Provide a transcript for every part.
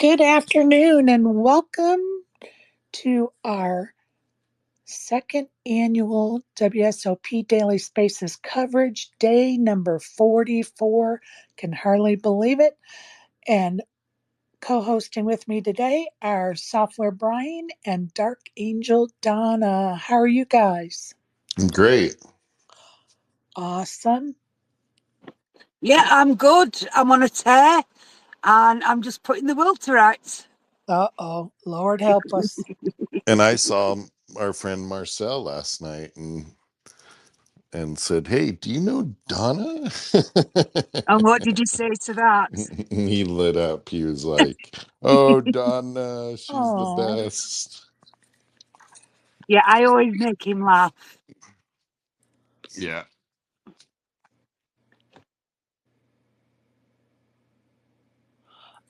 Good afternoon and welcome to our second annual WSOP Daily Spaces coverage, day number 44. Can hardly believe it. And co hosting with me today are Software Brian and Dark Angel Donna. How are you guys? Great. Awesome. Yeah, I'm good. I'm on a tear and I'm just putting the world to rights. Lord help us. And I saw our friend Marcel last night and said, "Hey, do you know Donna?" And what did you say to that? He lit up. He was like, "Oh, Donna, she's the Oh. best." Yeah, I always make him laugh. Yeah.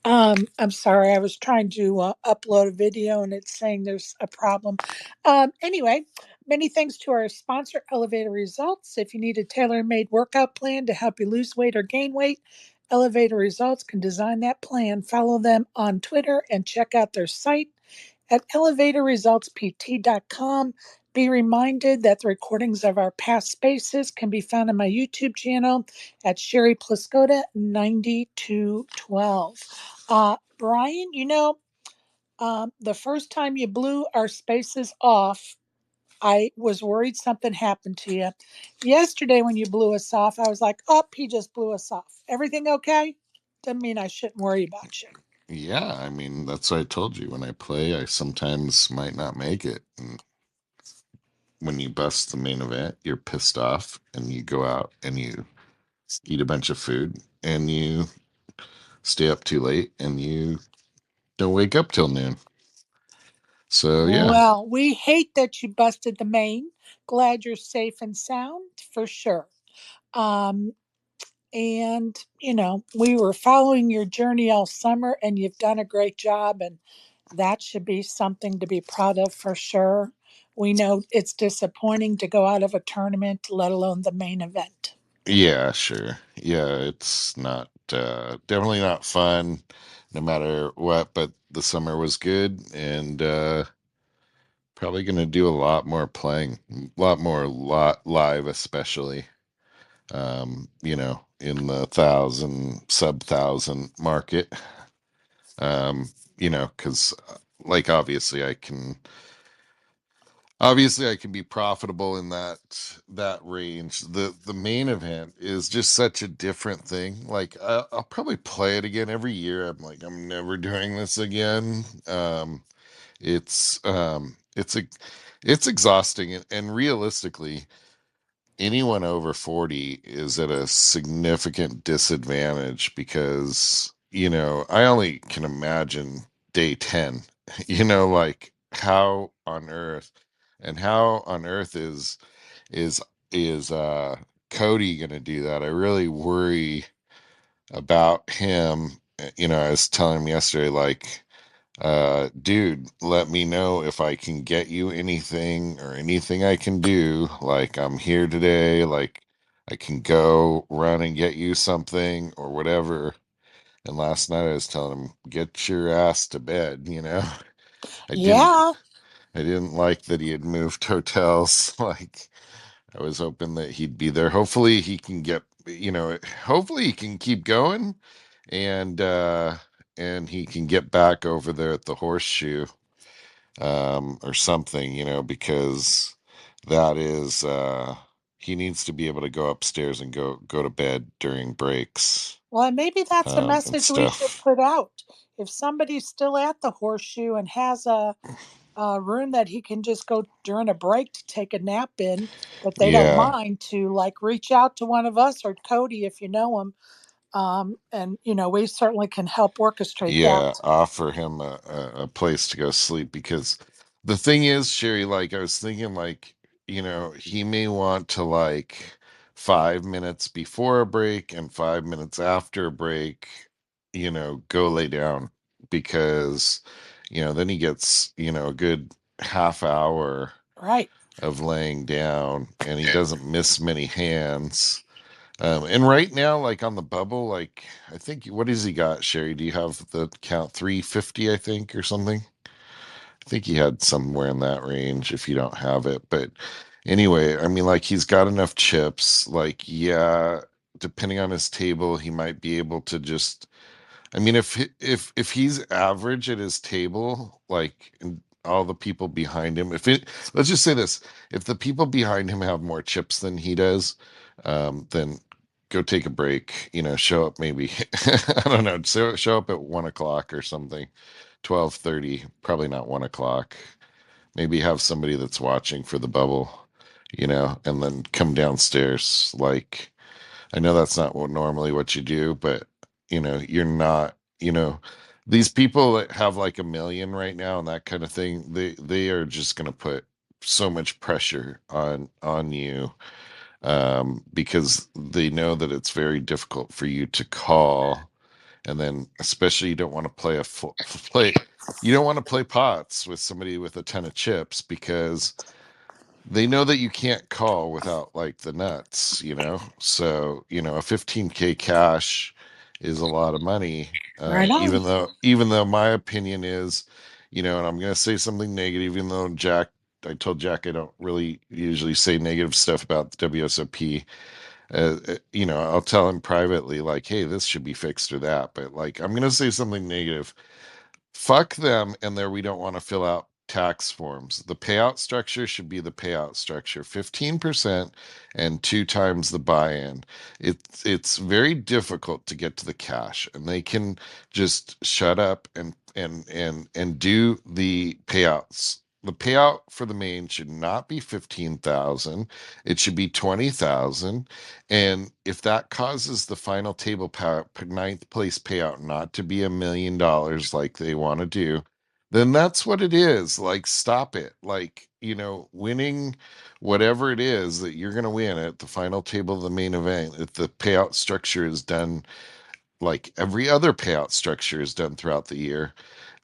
I'm sorry, I was trying to upload a video and it's saying there's a problem. Anyway, many thanks to our sponsor, Elevator Results. If you need a tailor made workout plan to help you lose weight or gain weight, Elevator Results can design that plan. Follow them on Twitter and check out their site at elevatorresultspt.com. Be reminded that the recordings of our past spaces can be found on my YouTube channel at Sherry Pluskota 9212. Brian, the first time you blew our spaces off, I was worried something happened to you. Yesterday, when you blew us off, I was like, oh, he just blew us off. Everything okay? Doesn't mean I shouldn't worry about you. Yeah, I mean, that's what I told you. When I play, I sometimes might not make it. And when you bust the main event, you're pissed off and you go out and you eat a bunch of food and you stay up too late and you don't wake up till noon. So yeah, Well, we hate that you busted the main. Glad you're safe and sound for sure. Um, we were following your journey all summer, and you've done a great job, and that should be something to be proud of for sure. We know it's disappointing to go out of a tournament, let alone the main event. yeah, sure. Yeah, it's not definitely not fun no matter what, but the summer was good and probably going to do a lot more playing, a lot more live especially. In the sub thousand market. Um, cuz like obviously I can be profitable in that range. The main event is just such a different thing. Like I'll probably play it again every year. I'm like, I'm never doing this again. It's it's exhausting, and realistically, anyone over 40 is at a significant disadvantage because I only can imagine day 10. Like how on earth is is Cody gonna do that? I really worry about him. I was telling him yesterday, like, dude, let me know if I can get you anything or anything I can do. Like, I'm here today, like I can go run and get you something or whatever. And last night I was telling him, get your ass to bed. I didn't Yeah, I didn't like that he had moved hotels. Like, I was hoping that he'd be there. Hopefully hopefully he can keep going and he can get back over there at the horseshoe or something, because that is he needs to be able to go upstairs and go to bed during breaks well, maybe that's a and message we should stuff. put out. If somebody's still at the horseshoe and has a room that he can just go during a break to take a nap in, that they don't Yeah. mind to like reach out to one of us or Cody if you know him. And we certainly can help orchestrate Yeah, that. offer him a place to go sleep because the thing is, Sherry, like I was thinking, like, he may want to, like, 5 minutes before a break and 5 minutes after a break, go lay down because, then he gets, a good half hour Right. of laying down and he doesn't miss many hands. And right now, like on the bubble, like I think what has he got, Sherry? Do you have the count 350, I think, or something? I think he had somewhere in that range if you don't have it. But anyway, I mean, like he's got enough chips. Like, yeah, depending on his table, he might be able to just. I mean, if he's average at his table, like and all the people behind him, if it let's just say this, if the people behind him have more chips than he does, then go take a break. Show up maybe I don't know, show up at 1 o'clock or something, 12:30, probably not 1 o'clock. Maybe have somebody that's watching for the bubble, and then come downstairs. Like I know that's not normally what you do, but you're not, these people that have like 1 million right now and that kind of thing, they are just going to put so much pressure on you, because they know that it's very difficult for you to call, and then especially you don't want to play play you don't want to play pots with somebody with a ton of chips because they know that you can't call without like the nuts, so a 15K cash is a lot of money, Right on. even though my opinion is, and I'm going to say something negative, even though I told Jack I don't really usually say negative stuff about the WSOP. I'll tell him privately, like, hey, this should be fixed or that, but like I'm going to say something negative. Fuck them, and there we don't want to fill out tax forms. The payout structure should be the payout structure, 15% and 2 times the buy-in. It's very difficult to get to the cash, and they can just shut up and do the payouts. The payout for the main should not be 15,000. It should be 20,000. And if that causes the final table ninth place payout not to be $1 million like they want to do, then that's what it is. Like, stop it. Like, winning whatever it is that you're going to win at the final table of the main event, if the payout structure is done like every other payout structure is done throughout the year,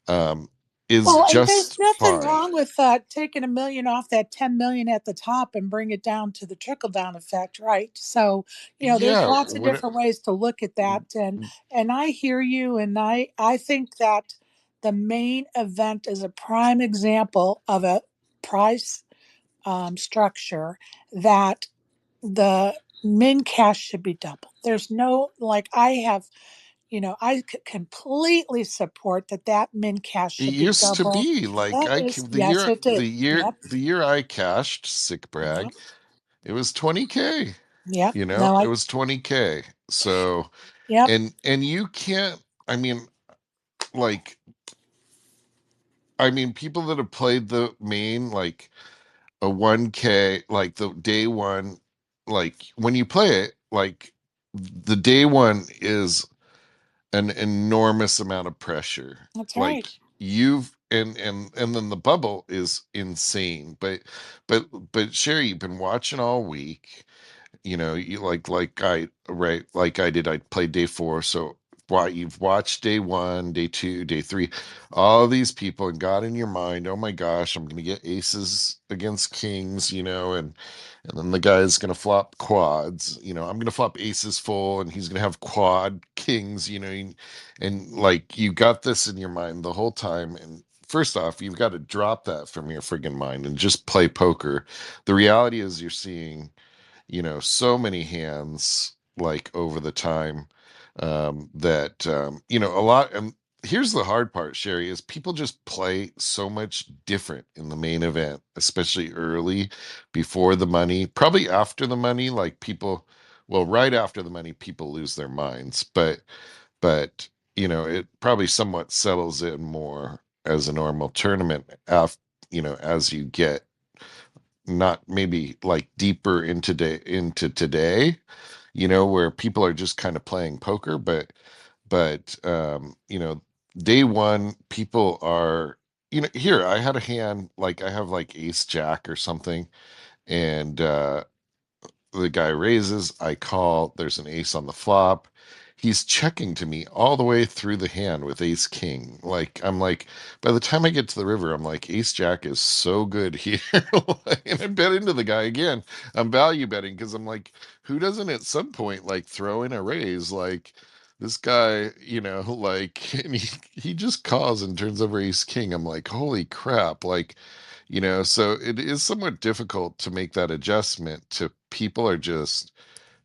um, is Well, and there's just nothing fine. wrong with taking 1 million off that 10 million at the top and bring it down to the trickle down effect, right? So, there's Yeah. lots of different ways to look at that, and I hear you, and I think that the main event is a prime example of a price structure that the min cash should be double. There's no like I have I completely support that min cash It should be used to double. be like That I is, the yes, year it did. the year Yep, the year I cashed, sick yep, brag, it was 20K. yep. No, It was 20K. So yep, and you can't, I mean, like, people that have played the main, like a 1K, like the day one, like when you play it, like the day one is an enormous amount of pressure. that's Like right. and then the bubble is insane. But Sherry, you've been watching all week. You like I right like I did. I played day four, so why you've watched day one, day two, day three, all these people, and got in your mind, oh my gosh, I'm gonna get aces against kings, and then the guy's gonna flop quads, I'm gonna flop aces full, and he's gonna have quad kings, and like you got this in your mind the whole time. And first off, you've got to drop that from your friggin' mind and just play poker. The reality is you're seeing so many hands like over the time, that a lot. And here's the hard part, Sherry, is people just play so much different in the main event, especially early, before the money, probably after the money, like people, well, right after the money people lose their minds, but it probably somewhat settles in more as a normal tournament as you get not maybe like deeper into today, where people are just kind of playing poker, but day one people are, here I had a hand, like I have like ace jack or something, and the guy raises, I call, there's an ace on the flop, he's checking to me all the way through the hand with ace king. Like I'm like, by the time I get to the river, I'm like, ace jack is so good here. And I bet into the guy again. I'm value betting because I'm like, who doesn't at some point like throw in a raise? Like this guy, like, and he just calls and turns over ace king. I'm like, holy crap. Like, so it is somewhat difficult to make that adjustment to people are just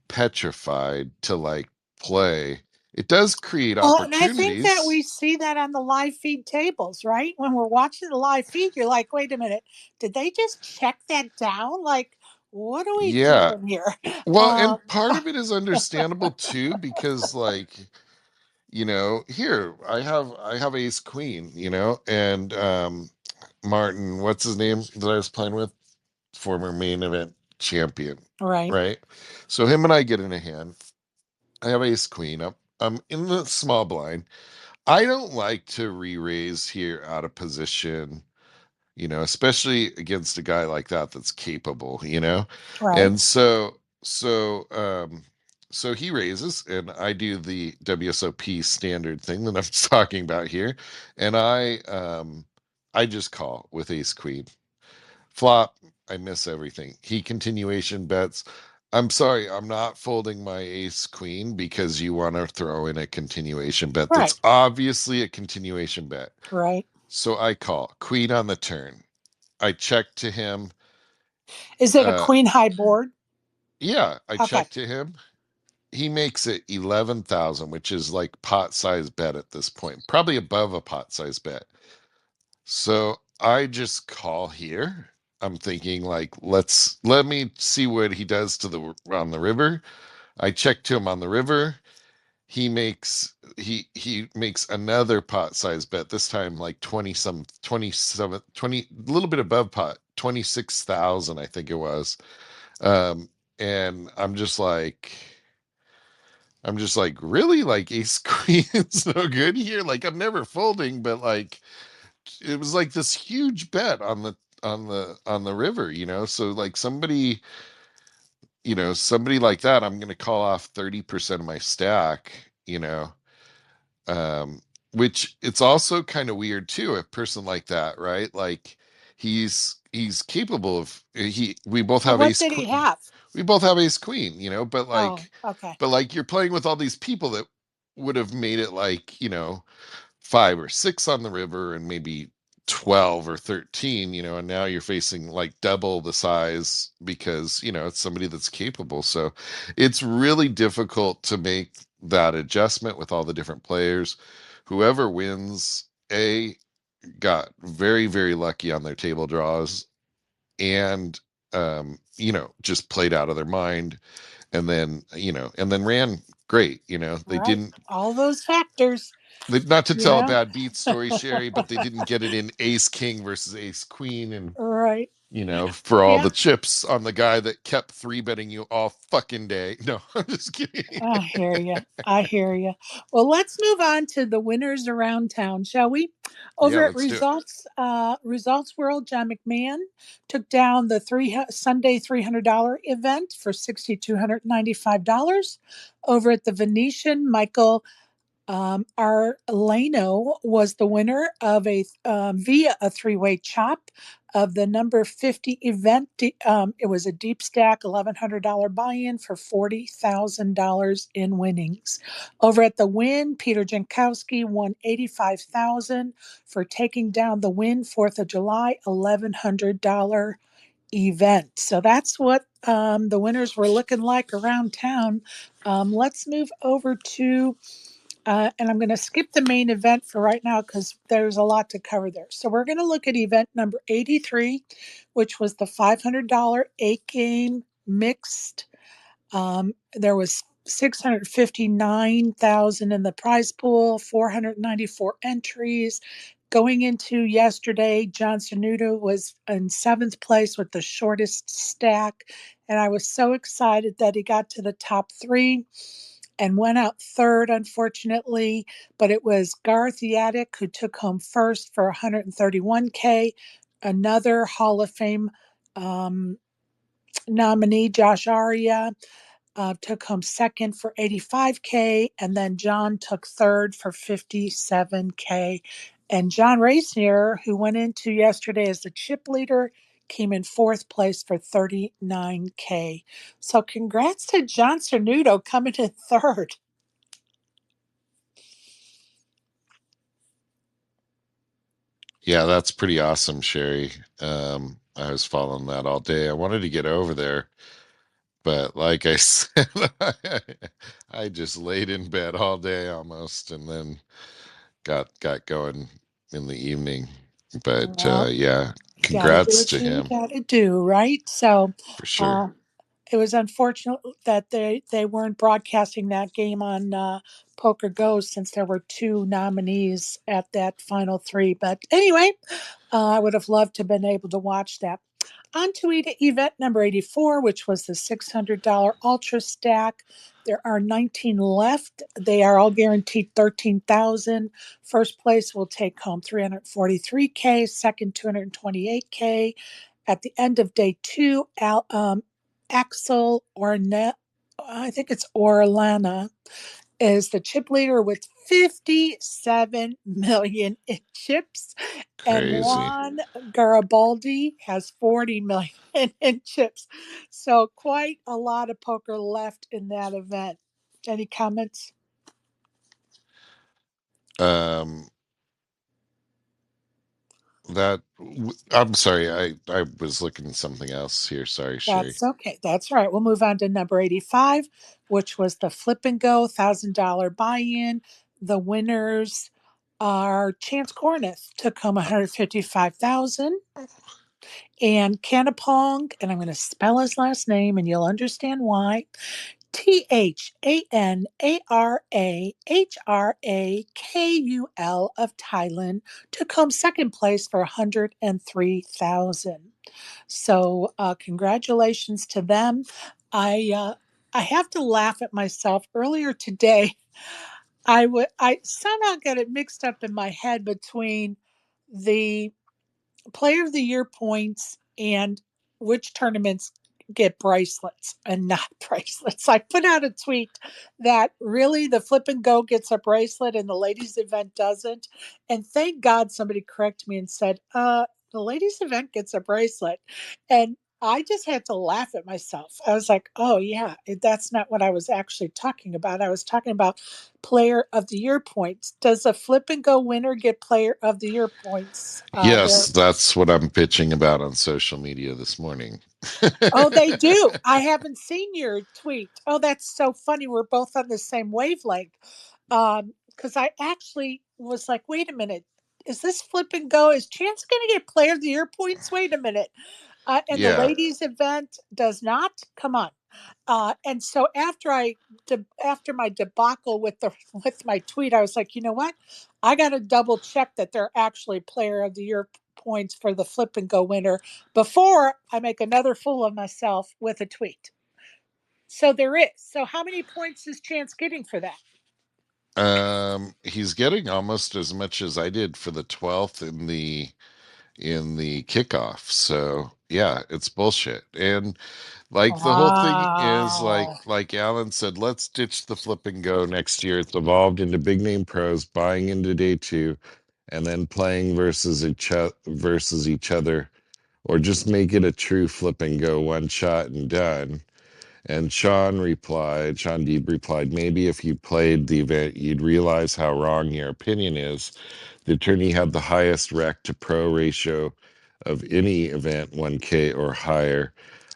petrified to like play. It does create Well, and I think that opportunities. we see that on the live feed tables, right? When we're watching the live feed, you're like, wait a minute, did they just check that down? Like, what are we Yeah. doing here? Well, Uh, and part of it is understandable too, because like, here I have ace queen, and Martin, what's his name that I was playing with? Former main event champion, right, right? So him and I get in a hand. I have ace queen up. I'm in the small blind. I don't like to re-raise here out of position, especially against a guy like that that's capable. right. And so he raises and I do the WSOP standard thing that I'm talking about here. And I just call with ace queen. Flop, I miss everything. He continuation bets. I'm sorry, I'm not folding my ace queen because you want to throw in a continuation bet. Right, That's obviously a continuation bet. right. So I call queen on the turn. I check to him. Is it a Uh, queen high board? yeah, I Okay, check to him. He makes it 11,000, which is like pot size bet at this point, probably above a pot size bet. So I just call here. I'm thinking like, let me see what he does to the on the river. I check to him on the river. He makes another pot size bet, this time like 20 some 27 20, a little bit above pot, 26,000 I think it was. um and I'm just like really, like ace queen is no good here, like I'm never folding, but like it was like this huge bet on the river, so like somebody like that, I'm going to call off 30% of my stack, um which it's also kind of weird too, a person like that, right? Like he's capable of, he we both have what ace did he queen, have? we both have ace queen, but Oh, like okay, you're playing with all these people that would have made it like, 5 or 6 on the river and maybe 12 or 13, and now you're facing like double the size because, it's somebody that's capable. So it's really difficult to make that adjustment with all the different players. Whoever wins, got very, very lucky on their table draws and, just played out of their mind, and then ran great. They right. didn't, All those factors, not to you tell a know. bad beat story, Sherry, but they didn't get it in ace king versus ace queen, and Right. for all Yeah, the chips on the guy that kept three betting you all fucking day. No, I'm just kidding. I hear you. I hear you. Well, let's move on to the winners around town, shall we? Yeah, Over at let's do it. Results World, John McMahon took down the Sunday $300 event for $6,295. Over at the Venetian, Michael Arlano was the winner of via a three-way chop of the number 50 event. It was a deep stack $1,100 buy-in for $40,000 in winnings. Over at the Win, Peter Jankowski won $85,000 for taking down the Win 4th of July $1,100 event. So that's what the winners were looking like around town. Let's move over to and I'm going to skip the main event for right now because there's a lot to cover there. So we're going to look at event number 83, which was the $500 eight-game mixed. There was 659,000 in the prize pool, 494 entries. Going into yesterday, John Cernuda was in seventh place with the shortest stack, and I was so excited that he got to the top three and went out third, unfortunately. But it was Garth Yaddick who took home first for 131K. Another Hall of Fame um, nominee, Josh Aria, took home second for 85K, and then John took third for 57K. And John Raisnier, who went into yesterday as the chip leader, came in fourth place for 39K. So congrats to John Cernuto coming in third. Yeah, that's pretty awesome, Sherry. I was following that all day. I wanted to get over there, but like I said, I just laid in bed all day almost, and then got going in the evening. But Well, yeah, you got to do congrats what to you him got to do, right? So, for sure. uh, it was unfortunate that they weren't broadcasting that game on Poker Go, since there were two nominees at that final three. But anyway, I would have loved to have been able to watch that. On to event number 84, which was the $600 Ultra Stack. There are 19 left. They are all guaranteed 13,000. First place will take home 343K, second 228K. At the end of day two, Axel Orne, I think it's Orlana, is the chip leader with 57 million in chips, and Crazy. Juan Garibaldi has 40 million in chips. So quite a lot of poker left in that event. Any comments? Um, I'm sorry, I was looking at something else here. Sorry, Sherry. That's okay. That's right. We'll move on to number 85, which was the Flip and Go $1,000 buy-in. The winners are Chance Corneth, took home 155,000, and Canapong, and I'm going to spell his last name and you'll understand why. THANARAHRAKUL of Thailand took home second place for 103,000. So congratulations to them. I have to laugh at myself. Earlier today, I somehow got it mixed up in my head between the player of the year points and which tournaments get bracelets and not bracelets. I put out a tweet that really the Flip and Go gets a bracelet and the ladies event doesn't. And thank God somebody corrected me and said, the ladies event gets a bracelet. And I just had to laugh at myself. I was like, oh yeah, that's not what I was actually talking about. I was talking about player of the year points. Does a Flip and Go winner get player of the year points there? Yes, that's what I'm pitching about on social media this morning. Oh, they do. I haven't seen your tweet. Oh, that's so funny. We're both on the same wavelength. Because I actually was like, wait a minute. Is this Flip and Go? Is Chance going to get player of the year points? Wait a minute. And the Yeah. ladies event does not. Come on. And so after my debacle with the with my tweet, I was like, you know what? I got to double check that they're actually player of the year points for the Flip and Go winner before I make another fool of myself with a tweet. So there is. So how many points is Chance getting for that? He's getting almost as much as I did for the 12th in the kickoff. So yeah, it's bullshit. And like the whole thing is Wow. like Alan said, let's ditch the flip and go next year. It's evolved into big name pros buying into day two and then playing versus each other, or just make it a true flip and go one shot and done. And Sean Deeb replied, maybe if you played the event, you'd realize how wrong your opinion is. The attorney had the highest rec to pro ratio of any event, 1K or higher.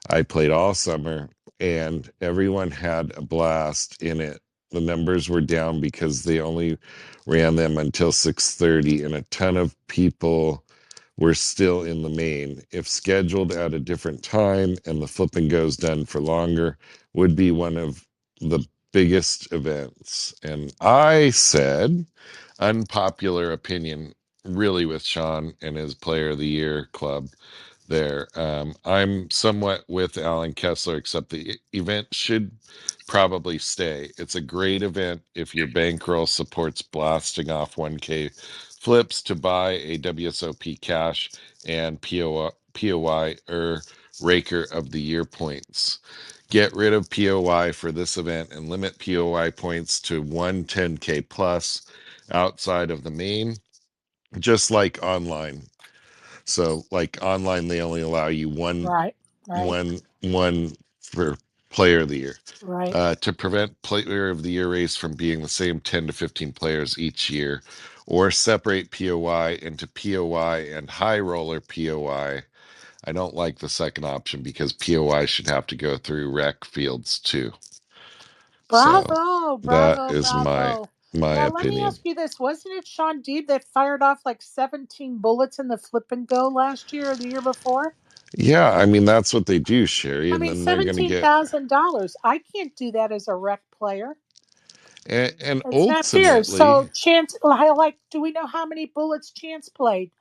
I played all summer and everyone had a blast in it. The numbers were down because they only ran them until 6:30 and a ton of people were still in the main. If scheduled at a different time and the flip and goes done for longer, would be one of the biggest events. And I said, unpopular opinion, really, with Sean and his Player of the Year club there. I'm somewhat with Alan Kessler, except the event should probably stay. It's a great event if your bankroll supports blasting off 1K flips to buy a WSOP cash and POY or Raker of the Year points. get rid of POI for this event and limit POI points to 110K plus outside of the main, just like online. So like online, they only allow you Right, right, one for player of the year. right. To prevent player of the year race from being the same 10 to 15 players each year, or separate POI into POI and high roller POI. I don't like the second option because POI should have to go through rec fields too. So Bravo, that bravo, is my bravo. my Now, let me opinion. ask you this. Wasn't it Sean Deeb that fired off like 17 bullets in the flip and go last year or the year before? Yeah, I mean that's what they do, Sherry, I and mean, then they're gonna get $17,000. I can't do that as a rec player. and It's not fair. ultimately, So, Chance, like, do we know how many bullets Chance played?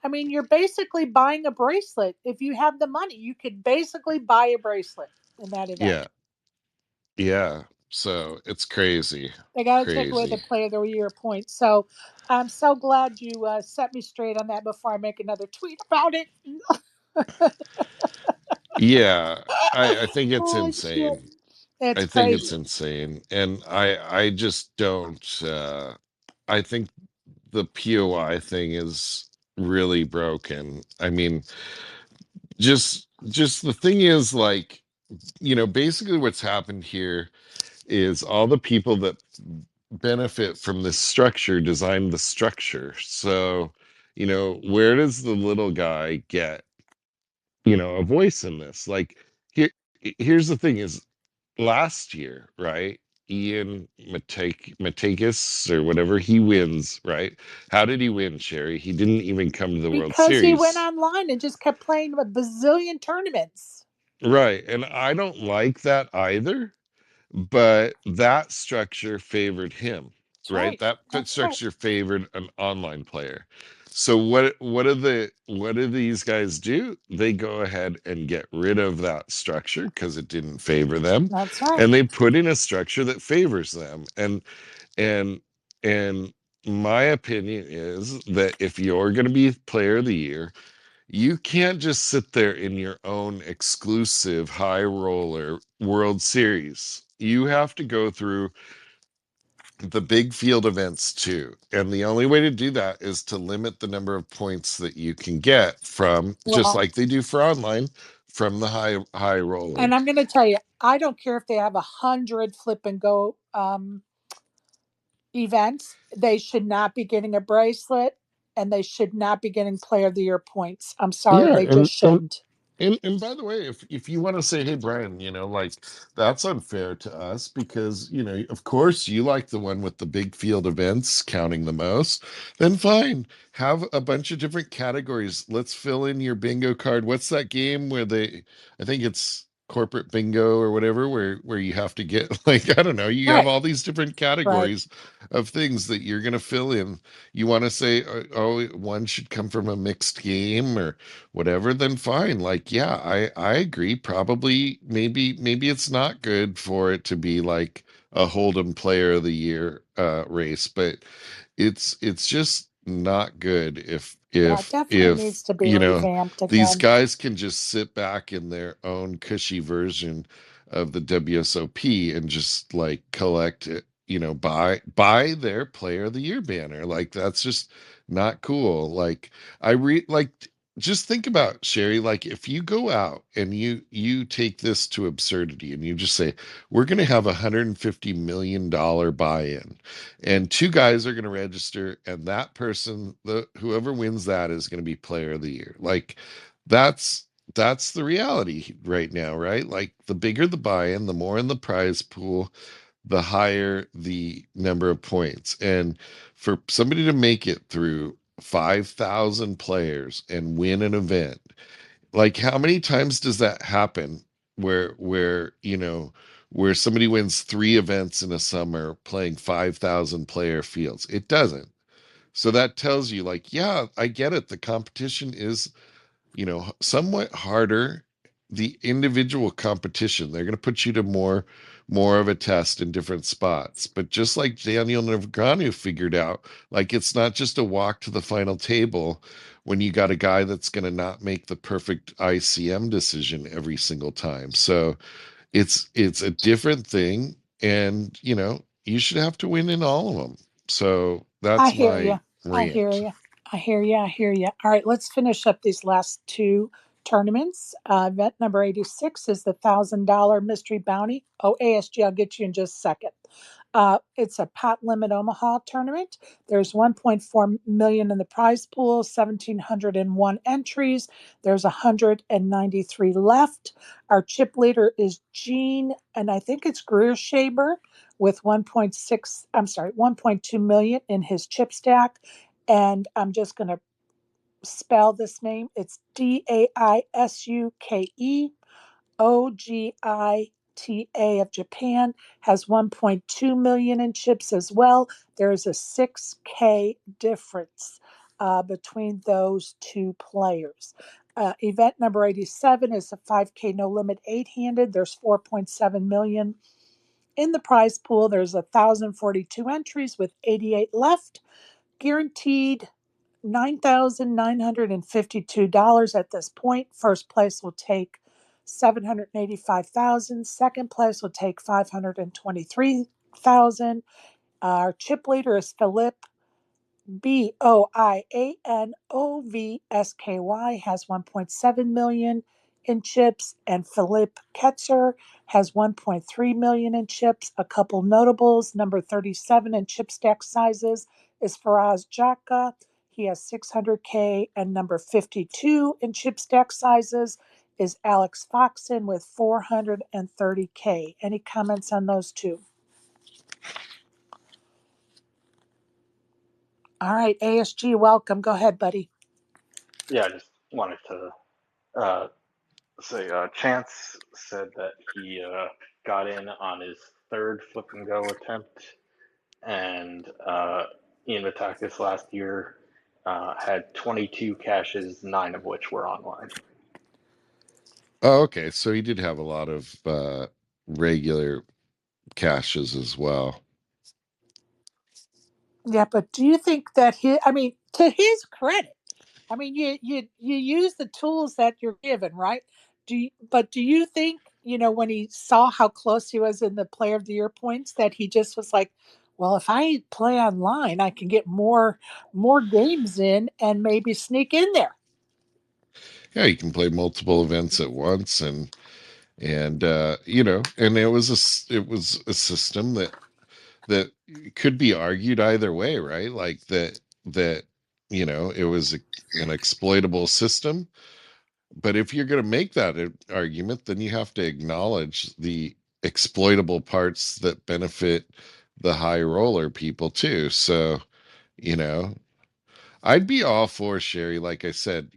I mean, you're basically buying a bracelet. If you have the money, you could basically buy a bracelet in that yeah, event. yeah. So it's crazy, They got to take away the crazy. player of the year point. So, I'm so glad you set me straight on that before I make another tweet about it. Yeah, I think it's Oh, shit. insane. It's I think it's crazy. insane, and I just don't. I think the POI thing is really broken. I mean, just the thing is like, basically what's happened here is all the people that benefit from this structure designed the structure. So, where does the little guy get, a voice in this? Like here here's the thing is last year, right? Ian Matakis or whatever, he wins, right? How did he win, Sherry? He didn't even come to the World Because he went Series. online and just kept playing a bazillion tournaments. Right. And I don't like that either, but that structure favored him, That's right? right. That That's right. structure favored an online player. So what do these guys do? They go ahead and get rid of that structure because it didn't favor them, That's right. and they put in a structure that favors them. And and my opinion is that if you're going to be player of the year, you can't just sit there in your own exclusive high roller World Series. You have to go through the big field events too. And the only way to do that is to limit the number of points that you can get from, just Well, like they do for online, from the high roller. and I'm going to tell you, I don't care if they have 100 flip and go events. They should not be getting a bracelet, and they should not be getting player of the year points. I'm sorry, Yeah, they just shouldn't. and by the way, if you want to say, hey Brian, like that's unfair to us because of course you like the one with the big field events counting the most, then fine. Have a bunch of different categories. Let's fill in your bingo card. What's that game where I think it's corporate bingo or whatever, where you have to get like, I don't know, you have Right, all these different right. categories of things that you're gonna fill in. You want to say, oh, one should come from a mixed game or whatever, then fine. Like, yeah, I agree. Probably, maybe it's not good for it to be like a Hold'em Player of the Year race, but it's just not good Yeah, it definitely needs if to be revamped these again. guys can just sit back in their own cushy version of the WSOP and just like collect it, buy their Player of the Year banner. Like that's just not cool. Like like just think about, Sherry, like if you go out and you take this to absurdity and you just say we're going to have $150 million buy-in and two guys are going to register and that person, the whoever wins that is going to be player of the year. Like that's that's the reality right now, right? Like the bigger the buy-in, the more in the prize pool, the higher the number of points. And for somebody to make it through 5,000 players and win an event, like how many times does that happen where somebody wins 3 events in a summer playing 5,000 player fields? It doesn't. So that tells you like, yeah, I get it. The competition is somewhat harder. The individual competition, they're going to put you to more of a test in different spots. But just like Daniel Negreanu figured out, like it's not just a walk to the final table when you got a guy that's going to not make the perfect ICM decision every single time. So it's a different thing, and you should have to win in all of them. So I that's hear my you. I hear rant. you. I hear you. I hear you. All right, let's finish up these last two tournaments. Event number 86 is the $1,000 mystery bounty. Oh, ASG, I'll get you in just a second. It's a pot limit Omaha tournament. There's 1.4 million in the prize pool, 1,701 entries. There's 193 left. Our chip leader is Gene, and I think it's Greer Shaber with 1.6, I'm sorry, 1.2 million in his chip stack. And I'm just going to spell this name. It's Daisuke of Japan, has 1.2 million in chips as well. There's a 6K difference between those two players. Event number 87 is a 5K no limit 8-handed. There's 4.7 million in the prize pool. There's 1,042 entries with 88 left. Guaranteed $9,952 at this point. First place will take 785,000. Second place will take 523,000. Our chip leader is Philippe Boianovsky, has 1.7 million in chips, and Philippe Ketzer has 1.3 million in chips. A couple notables: number 37 in chip stack sizes is Faraz Jaka. He has 600K, and number 52 in chip stack sizes is Alex Foxen with 430K. Any comments on those two? All right, ASG, welcome. Go ahead, buddy. Yeah, I just wanted to say Chance said that he got in on his third flip and go attempt, and Ian Matakis last year had 22 caches, 9 of which were online. Oh, okay. So he did have a lot of regular caches as well. Yeah, but do you think that I mean, to his credit, I mean, you use the tools that you're given, right? But do you think, when he saw how close he was in the player of the year points, that he just was like, well, if I play online, I can get more games in and maybe sneak in there. Yeah, you can play multiple events at once, and and it was a system that could be argued either way, right? Like that it was an exploitable system. But if you're going to make that argument, then you have to acknowledge the exploitable parts that benefit the high roller people too. So, you know, I'd be all for Sherry, like I said,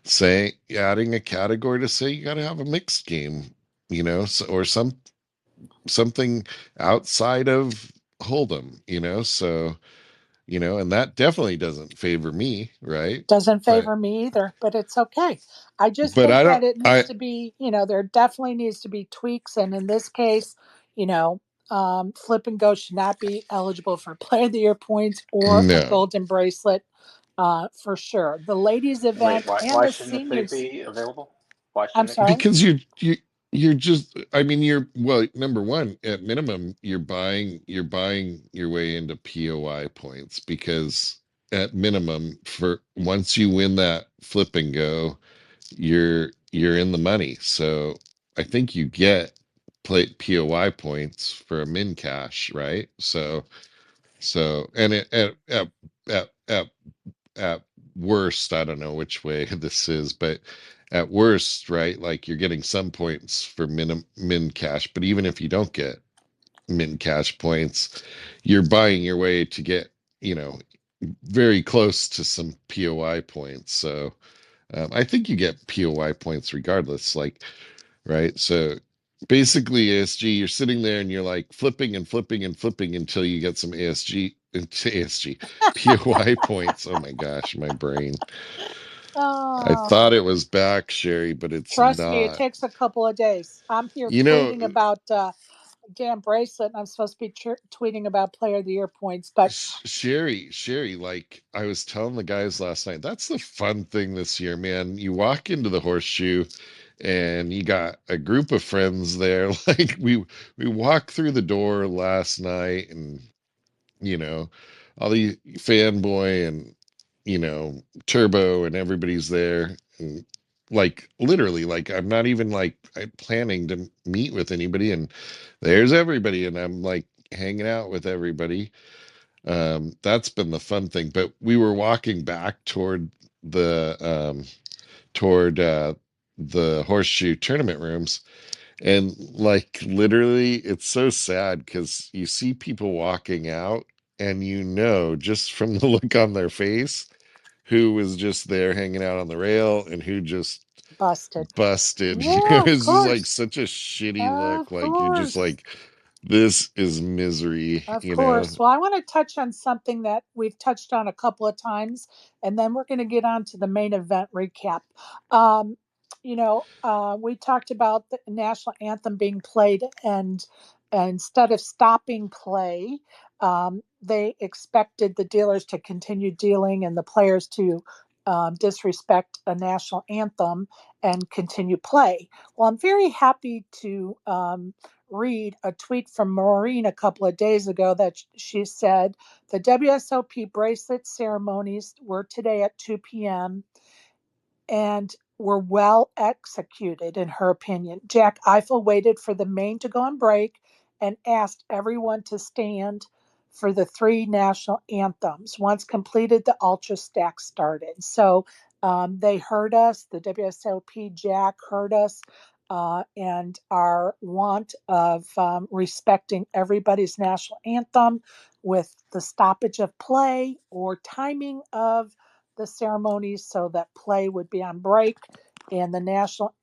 say adding a category to say you got to have a mixed game, so, or something outside of Hold'em, so, and that definitely doesn't favor me, right? Doesn't But favor me either, but it's okay. I just but think I that don't it needs I to be, there definitely needs to be tweaks. And in this case, you know, Flip and Go should not be eligible for Player of the Year points or a no. golden bracelet for sure. The ladies' Wait, event and why the shouldn't they seniors, be available? Why I'm shouldn't it be? sorry. Because you're just, I mean, well, number one, at minimum you're buying your way into POI points, because at minimum, for once you win that flip and go, you're in the money. So I think you get play POI points for a min cash, right? So and at worst, I don't know which way this is, but at worst, right, like you're getting some points for min cash, but even if you don't get min cash points, you're buying your way to get, you know, very close to some POI points. So I think you get POI points regardless, like, right? So basically, ASG, you're sitting there and you're like flipping and flipping and flipping until you get some ASG, POI points. Oh my gosh, my brain. I Oh, thought it was back, Sherry, but it's trust me, it not. takes a couple of days. I'm here You know, tweeting about damn bracelet, and I'm supposed to be tweeting about Player of the Year points, but Sherry, like I was telling the guys last night, that's the fun thing this year, man. You walk into the horseshoe and you got a group of friends there. Like we walked through the door last night, and all the fanboy and Turbo and everybody's there, and like literally, like I'm not even like I'm planning to meet with anybody, and there's everybody, and I'm like hanging out with everybody. That's been the fun thing. But we were walking back the um toward the horseshoe tournament rooms, and like literally it's so sad because you see people walking out, and just from the look on their face who was just there hanging out on the rail and who just Busted. busted. Yeah, of It's just like course. such a shitty look. Of Like you're just course. like, this is misery, Of course. Well, I want to touch on something that we've touched on a couple of times, and then we're going to get on to the main event recap. Um, we talked about the national anthem being played, and instead of stopping play, they expected the dealers to continue dealing and the players to disrespect a national anthem and continue play. Well, I'm very happy to read a tweet from Maureen a couple of days ago that she said the WSOP bracelet ceremonies were today at 2 p.m. and were well executed, in her opinion. Jack Eiffel waited for the main to go on break and asked everyone to stand for the three national anthems. Once completed, the ultra stack started. So they heard us, the WSOP Jack heard us, and our want of respecting everybody's national anthem with the stoppage of play or timing of the ceremonies so that play would be on break and the national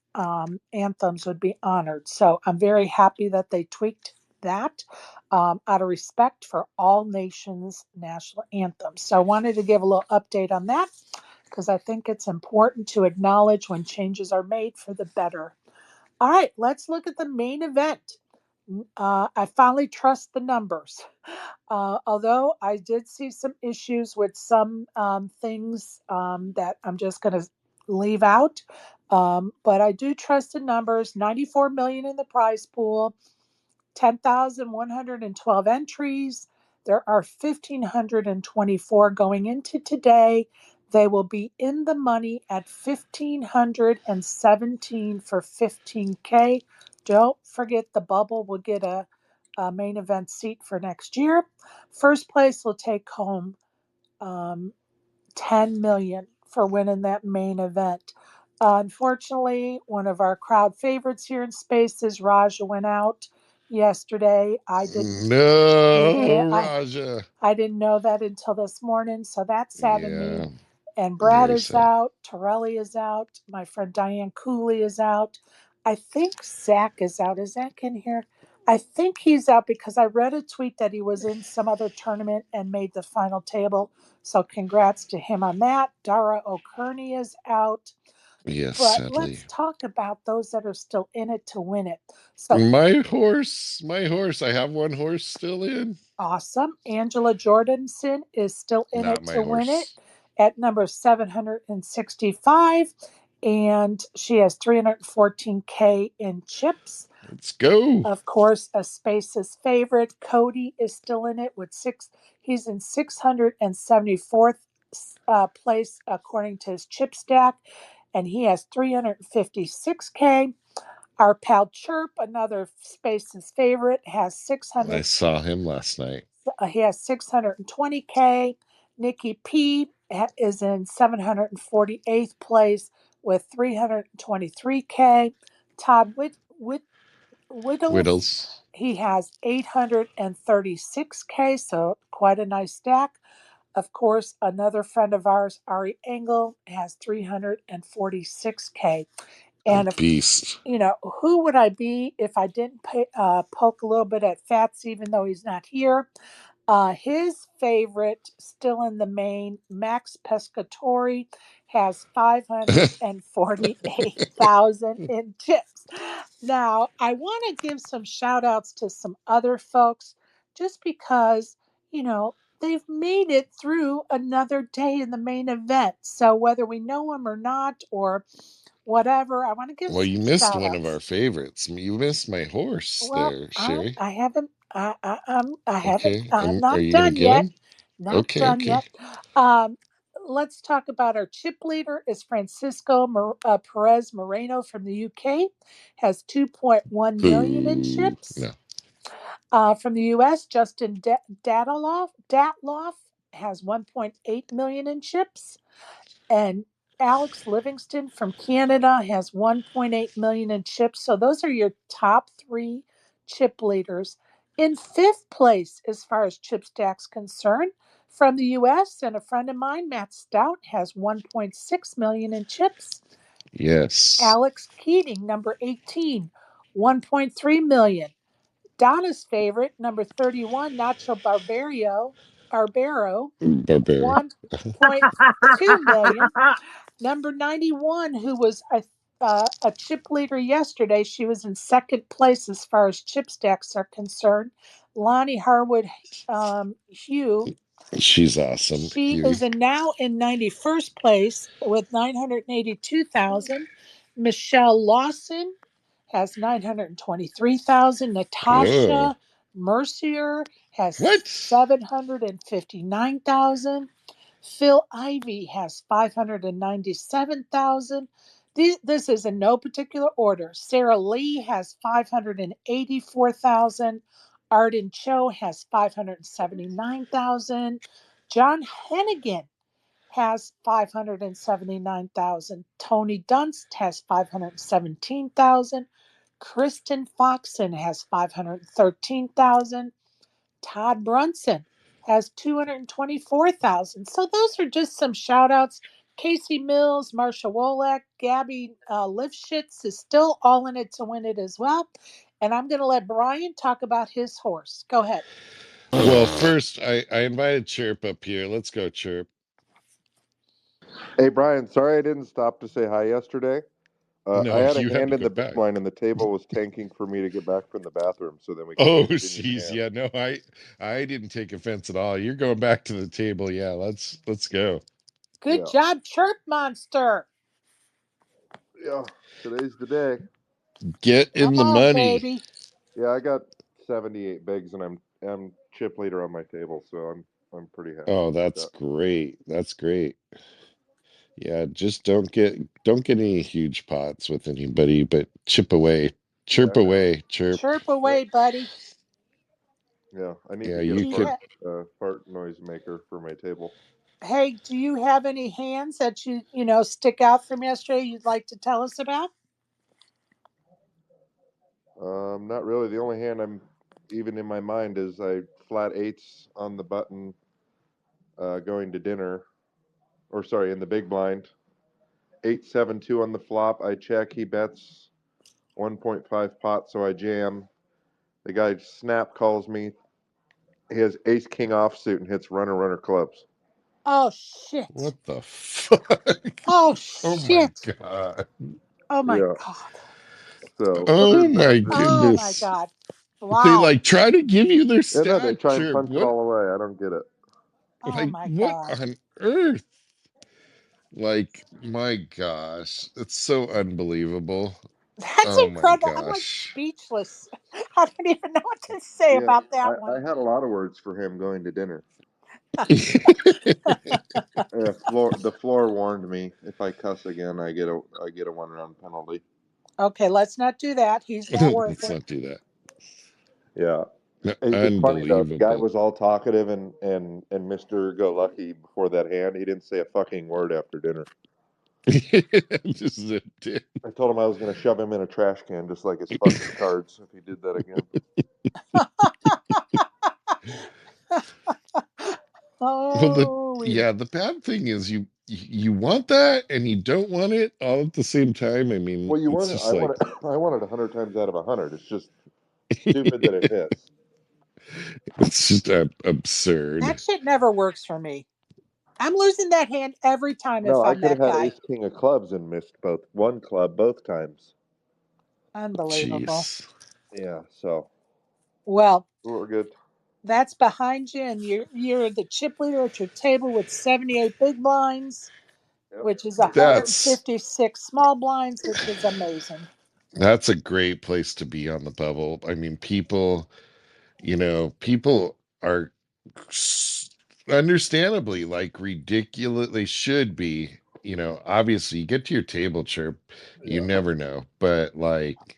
anthems would be honored. So I'm very happy that they tweaked that out of respect for all nations' national anthems. So I wanted to give a little update on that because I think it's important to acknowledge when changes are made for the better. All right, let's look at the main event. I finally trust the numbers. Although I did see some issues with some things that I'm just going to leave out. But I do trust the numbers. 94 million in the prize pool, 10,112 entries. There are 1,524 going into today. They will be in the money at 1,517 for 15K. Don't forget the bubble will get a main event seat for next year. First place will take home 10 million for winning that main event. Unfortunately, one of our crowd favorites here in Spaces, Raja, went out yesterday. I did, yeah, No, Raja. I didn't know that until this morning, so that saddened me. Yeah, And Brad very is sad. out, Torelli is out, my friend Diane Cooley is out. I think Zach is out. Is Zach in here? I think he's out because I read a tweet that he was in some other tournament and made the final table. So congrats to him on that. Dara O'Kearney is out. Yes, But sadly. let's talk about those that are still in it to win it. So My horse. I have one horse still in. awesome. Angela Jordanson is still in Not it my to win it horse. at number 765. And she has 314K in chips. Let's go. Of course, a Space's favorite, Cody, is still in it with six. He's in 674th place according to his chip stack, and he has 356K. Our pal Chirp, another Space's favorite, has I 600. saw him last night. He has 620K. Nikki P is in 748th place with 323K. Todd Whittles, Whittles. he has 836K, so quite a nice stack. Of course, another friend of ours, Ari Engel, has 346K. A And, beast. who would I be if I didn't poke a little bit at Fats, even though he's not here? His favorite, still in the main, Max Pescatori, has 548,000 in chips. Now, I want to give some shout outs to some other folks just because, they've made it through another day in the main event. So whether we know them or not, or whatever. I want to give Well, you some missed shout one of our outs. favorites. You missed my horse Well, there, Sherry. I haven't. I haven't. Okay, I'm are not you gonna done get yet. him? Not Okay, done okay. yet. Let's talk about our chip leader. Is Francisco Perez Moreno from the UK, has 2.1 million in Boo. chips. No. From the US, Justin Datloff has 1.8 million in chips, and Alex Livingston from Canada has 1.8 million in chips. So those are your top three chip leaders. In fifth place, as far as chip stacks concerned, from the US, and a friend of mine, Matt Stout, has 1.6 million in chips. Yes. Alex Keating, number 18, 1.3 million. Donna's favorite, number 31, Nacho Barbero, Barbaric. 1.2 million. Number 91, who was a chip leader yesterday, she was in second place as far as chip stacks are concerned. Lonnie Harwood Hugh, She's awesome. she You. is now in 91st place with 982,000. Michelle Lawson has 923,000. Oh. Natasha Mercier has What? 759,000. Phil Ivy has 597,000. This is in no particular order. Sarah Lee has 584,000. Arden Cho has 579,000. John Hennigan has 579,000. Tony Dunst has 517,000. Kristen Foxen has 513,000. Todd Brunson has 224,000. So those are just some shout outs. Casey Mills, Marsha Wolak, Gabby Lifshitz is still all in it to win it as well. And I'm going to let Brian talk about his horse. Go ahead. Well, first, I invited Chirp up here. Let's go, Chirp. Hey, Brian, sorry I didn't stop to say hi yesterday. I No, had a you had hand to in go the big back. blind, and the table was tanking for me to get back from the bathroom, so then we couldn't Oh, continue the jeez. hand. Yeah, no, I didn't take offense at all. You're going back to the table. Yeah, let's go. Good Yeah, job, Chirp Monster. yeah, today's the day. Get Come in the on, money. baby. Yeah, I got 78 bigs, and I'm chip leader on my table, so I'm pretty happy Oh, about that's that. great. That's great. Yeah, just don't get any huge pots with anybody, but chip away. Yeah, Chirp I know. away, chirp. Chirp Yep. away, buddy. Yeah, I need Yeah, to get a Do you you could. fart noise maker for my table. Hey, do you have any hands that you stick out from yesterday you'd like to tell us about? Not really. The only hand I'm even in my mind is I flat eights on the button going to dinner, or sorry, in the big blind. 8-7-2 on the flop. I check. He bets 1.5 pot, so I jam. The guy snap calls me. He has ace king offsuit and hits runner clubs. Oh shit. What the fuck? Oh Oh my shit. god. Oh my Yeah. god. So other Oh than that, my Oh my goodness. god. They Wow. like try to give you their yeah, no, they stack, try and chirp. punch it What all away. I don't get it. Oh like my what god. on earth? Like, my gosh. It's so unbelievable. That's Oh my incredible. I'm like gosh. speechless. I don't even know what to say Yeah, about that I one. had a lot of words for him going to dinner. The floor warned me if I cuss again, I get a 1 round penalty. Okay, let's not do that. He's not worth Let's it. not do that. Yeah. No, It's funny though. The guy unbelievable. was all talkative and Mr. Go Lucky before that hand. He didn't say a fucking word after dinner. Just zipped it. I told him I was going to shove him in a trash can just like his fucking cards if he did that again. Well, Holy. the bad thing is you want that and you don't want it all at the same time. I mean, Well, you it's want it. just like I want it 100 times out of 100. It's just stupid that it hits. it's just absurd. That shit never works for me. I'm losing that hand every time No, if I I'm could have that had guy. ace king of clubs and missed one club both times. Unbelievable. Jeez. Yeah, so Well, we're good. that's behind you, and you're the chip leader at your table with 78 big blinds. which is That's 156 small blinds, which is amazing. that's a great place to be on the bubble. I mean, people are understandably like ridiculous. They should be, obviously you get to your table, Chirp, you never know. But like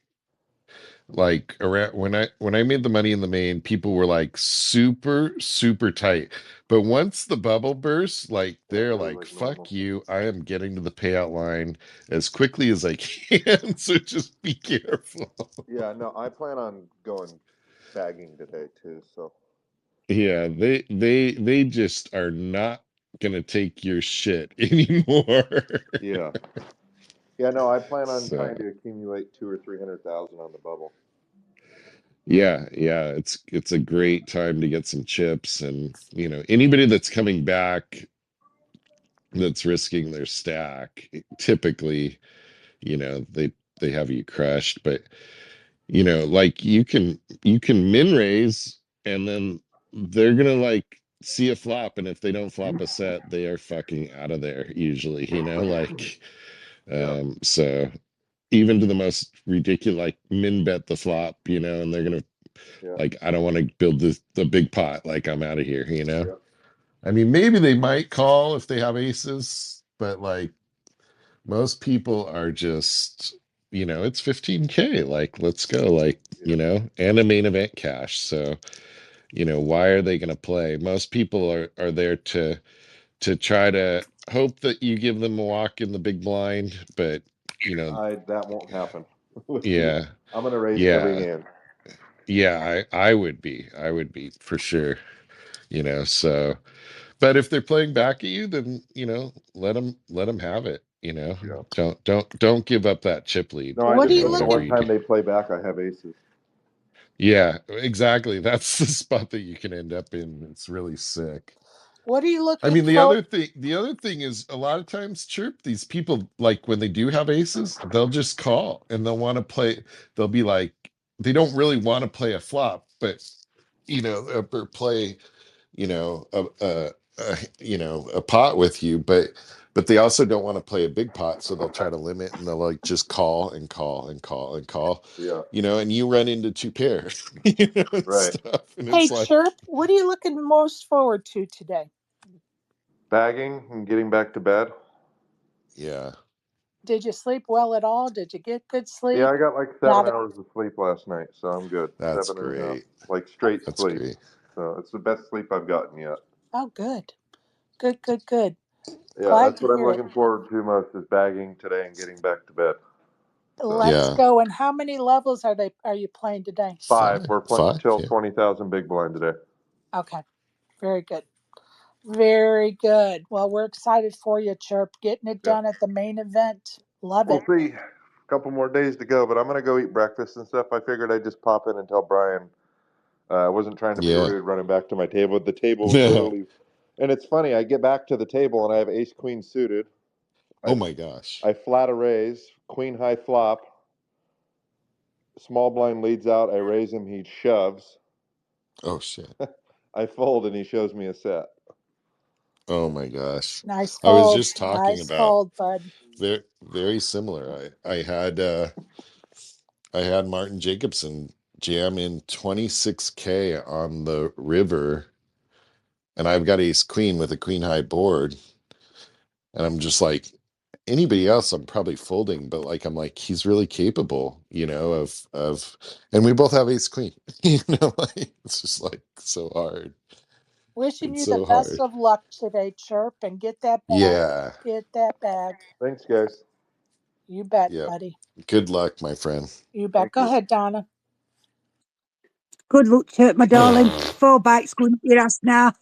around when I made the money in the main, people were like super, super tight. But once the bubble bursts, like they're like, fuck you, I am getting to the payout line as quickly as I can. So just be careful. Yeah, no, I plan on going bagging today too. So Yeah, they just are not gonna take your shit anymore. yeah, yeah, no, I plan on So trying to accumulate 200,000 or 300,000 on the bubble. yeah, it's a great time to get some chips, and anybody that's coming back that's risking their stack, typically, they have you crushed. But like you can min raise, and then they're gonna like see a flop, and if they don't flop a set, they are fucking out of there usually, like Yeah, so even to the most ridiculous, like min bet the flop, and they're gonna yeah, like, I don't want to build the big pot, like I'm out of here. yeah. I mean, maybe they might call if they have aces, but like most people are just, it's 15K, like let's go, like, Yeah. and a main event cash. So, why are they going to play? Most people are there to try to hope that you give them a walk in the big blind, but That won't happen with me. yeah, I'm gonna raise every yeah, hand. yeah, I would be for sure, so. But if they're playing back at you, then let them have it. Yeah. Don't give up that chip lead. No, I What are just you know the Whenever one looking? you time can. they play back, I have aces. Yeah, exactly. That's the spot that you can end up in. It's really sick. What are you I looking mean, for? the other thing is a lot of times, Chirp, these people, like when they do have aces, they'll just call and they'll want to play. They'll be like, they don't really want to play a flop, but or play a pot with you, but they also don't want to play a big pot, so they'll try to limit, and they'll like just call and call and call and call, Yeah. and you run into two pairs, and Right. stuff, and Hey, it's like, Chirp, what are you looking most forward to today? Bagging and getting back to bed. yeah, Did you sleep well at all? Did you get good Yeah, sleep? I got like 7 Not. hours of sleep last night, so I'm good. that's 7.5, great. like straight That's sleep. great. So it's the best sleep I've gotten yet. Oh, good. Good, good, good. Yeah, Glad that's to what I'm hear it. looking forward to most is bagging today and getting back to bed. So Let's Yeah, go. And how many levels are you playing today? 5. We're playing five, till yeah, 20,000 big blind today. Okay. Very good. Very good. Well, we're excited for you, Chirp. Getting it Yeah. done at the main event. Love We'll it. see. A couple more days to go, but I'm gonna go eat breakfast and stuff. I figured I'd just pop in and tell Brian. I wasn't trying to be yeah. rude running back to my table. The table was No, literally, and it's funny. I get back to the table and I have ace queen suited. oh I my gosh, I flat a raise, queen high flop, small blind leads out. I raise him. He shoves. oh shit, I fold and he shows me a set. oh my gosh. Nice I was fold. just talking Nice about fold, bud. very very similar. I had Martin Jacobson jam in 26K on the river, and I've got ace queen with a queen high board, and I'm just like, anybody else I'm probably folding, but like I'm like, he's really capable, and we both have ace queen, like it's just like so hard. Wishing It's you the so best hard. of luck today, Chirp, and get that bag. Yeah, Get that bag. Thanks, guys. You bet, yeah. buddy. Good luck, my friend. You bet. Thank Go you. ahead, Donna. Good luck, Chirp, my darling. 4 bites going up your ass now.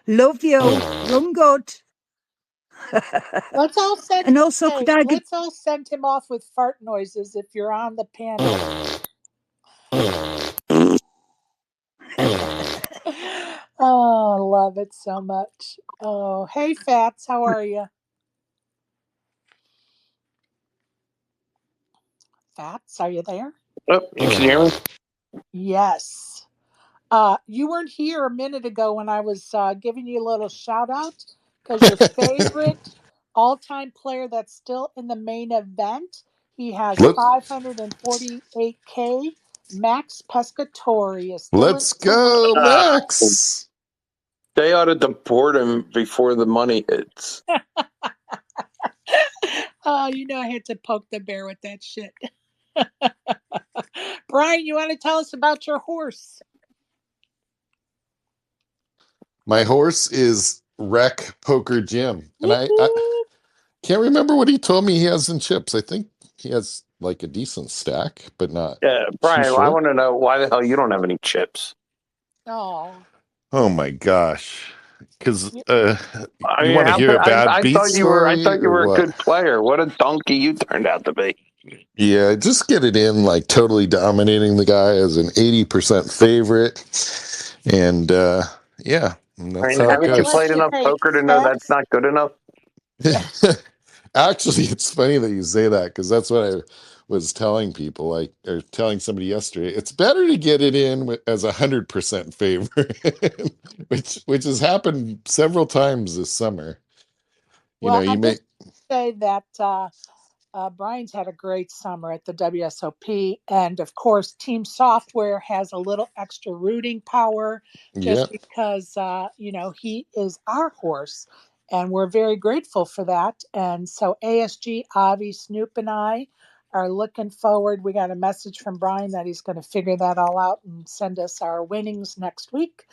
Love you. Run good. Let's all send. And also, Hey, could I give? let's all send him off with fart noises if you're on the panel. Oh, I love it so much. Oh, hey, Fats, how are you? Fats, are you there? Oh, you can hear me? Yes. You weren't here a minute ago when I was giving you a little shout out because your favorite all-time player that's still in the main event. He has Let, 548K. Max Pescatori is still in let's the running. go, Max. They ought to deport him before the money hits. Oh, I had to poke the bear with that shit. Brian, you want to tell us about your horse? My horse is Wreck Poker Jim. And I Woo-hoo. can't remember what he told me he has in chips. I think he has like a decent stack, but not Yeah, too Brian, I sure. want to know why the hell you don't have any chips. Oh, Oh my gosh. Because I you mean, want to hear a bad I beat thought you were. I story thought you or were a what? good player. What a donkey you turned out to be. Yeah, just get it in, like totally dominating the guy as an 80% favorite. And yeah, and I that's mean, how I'm it going haven't to you let played goes. you enough take poker to know that's bets. not good enough? Actually, it's funny that you say that because that's what I was telling people, like, or telling somebody yesterday. It's better to get it in as 100% favorite, which has happened several times this summer. Well, You I'm may, just going to say that Brian's had a great summer at the WSOP. And of course, Team Software has a little extra rooting power yeah, just because, he is our horse. And we're very grateful for that. And so ASG, Avi, Snoop, and I are looking forward. We got a message from Brian that he's going to figure that all out and send us our winnings next week.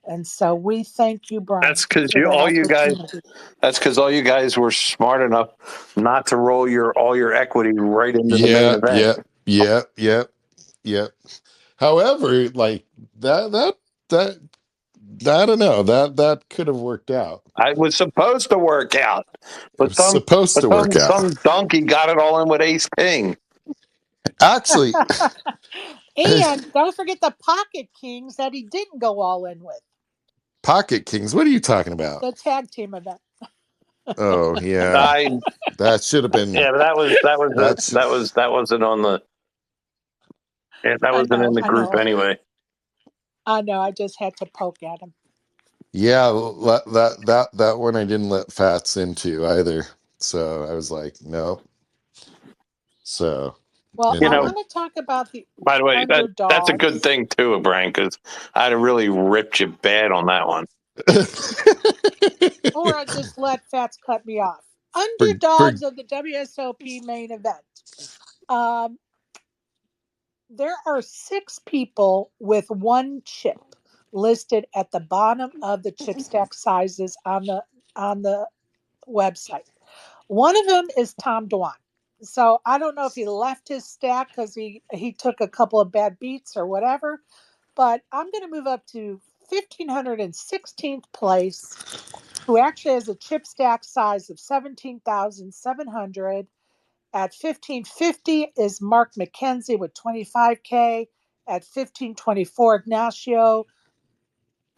And so we thank you, Brian, That's because for that all you guys. opportunity. That's because all you guys were smart enough not to roll all your equity right into the main yeah, event. yeah, yeah, yeah, yeah. However, like that, I don't know, that could have worked out. I was supposed to work out, It but was supposed to work out. some donkey got it all in with Ace King. Actually, And don't forget the Pocket Kings that he didn't go all in with. Pocket Kings. What are you talking about? The tag team event. Oh yeah, I that should have been. Yeah, but That's that wasn't on the that wasn't in the I group know. anyway. I know. I just had to poke at him. yeah. That one I didn't let Fats into either. So I was like, no. So Well, You I know, want to talk about the by the way, that's a good underdogs. thing too, Brian, because I'd have really ripped you bad on that one. Or I just let Fats cut me off. for Underdogs of the WSOP main event. Um, there are 6 people with one chip listed at the bottom of the chip stack sizes on the website. One of them is Tom Dwan. So I don't know if he left his stack because he took a couple of bad beats or whatever. But I'm going to move up to 1516th place, who actually has a chip stack size of 17,700. At 1550 is Mark McKenzie with 25K. At 1524, Ignacio,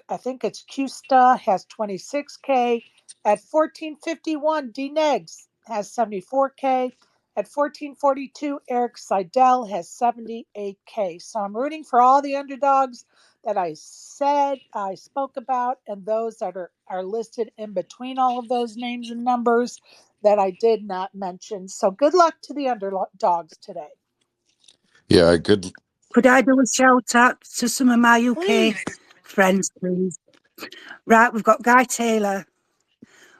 I think it's Custa, has 26K. At 1451, D Negs has 74K. At 1442, Eric Seidel has 78K. So I'm rooting for all the underdogs that I spoke about, and those that are listed in between all of those names and numbers that I did not mention. So good luck to the underdogs today. yeah, good. Could I do a shout out to some of my UK Please. friends, please? Right, we've got Guy Taylor.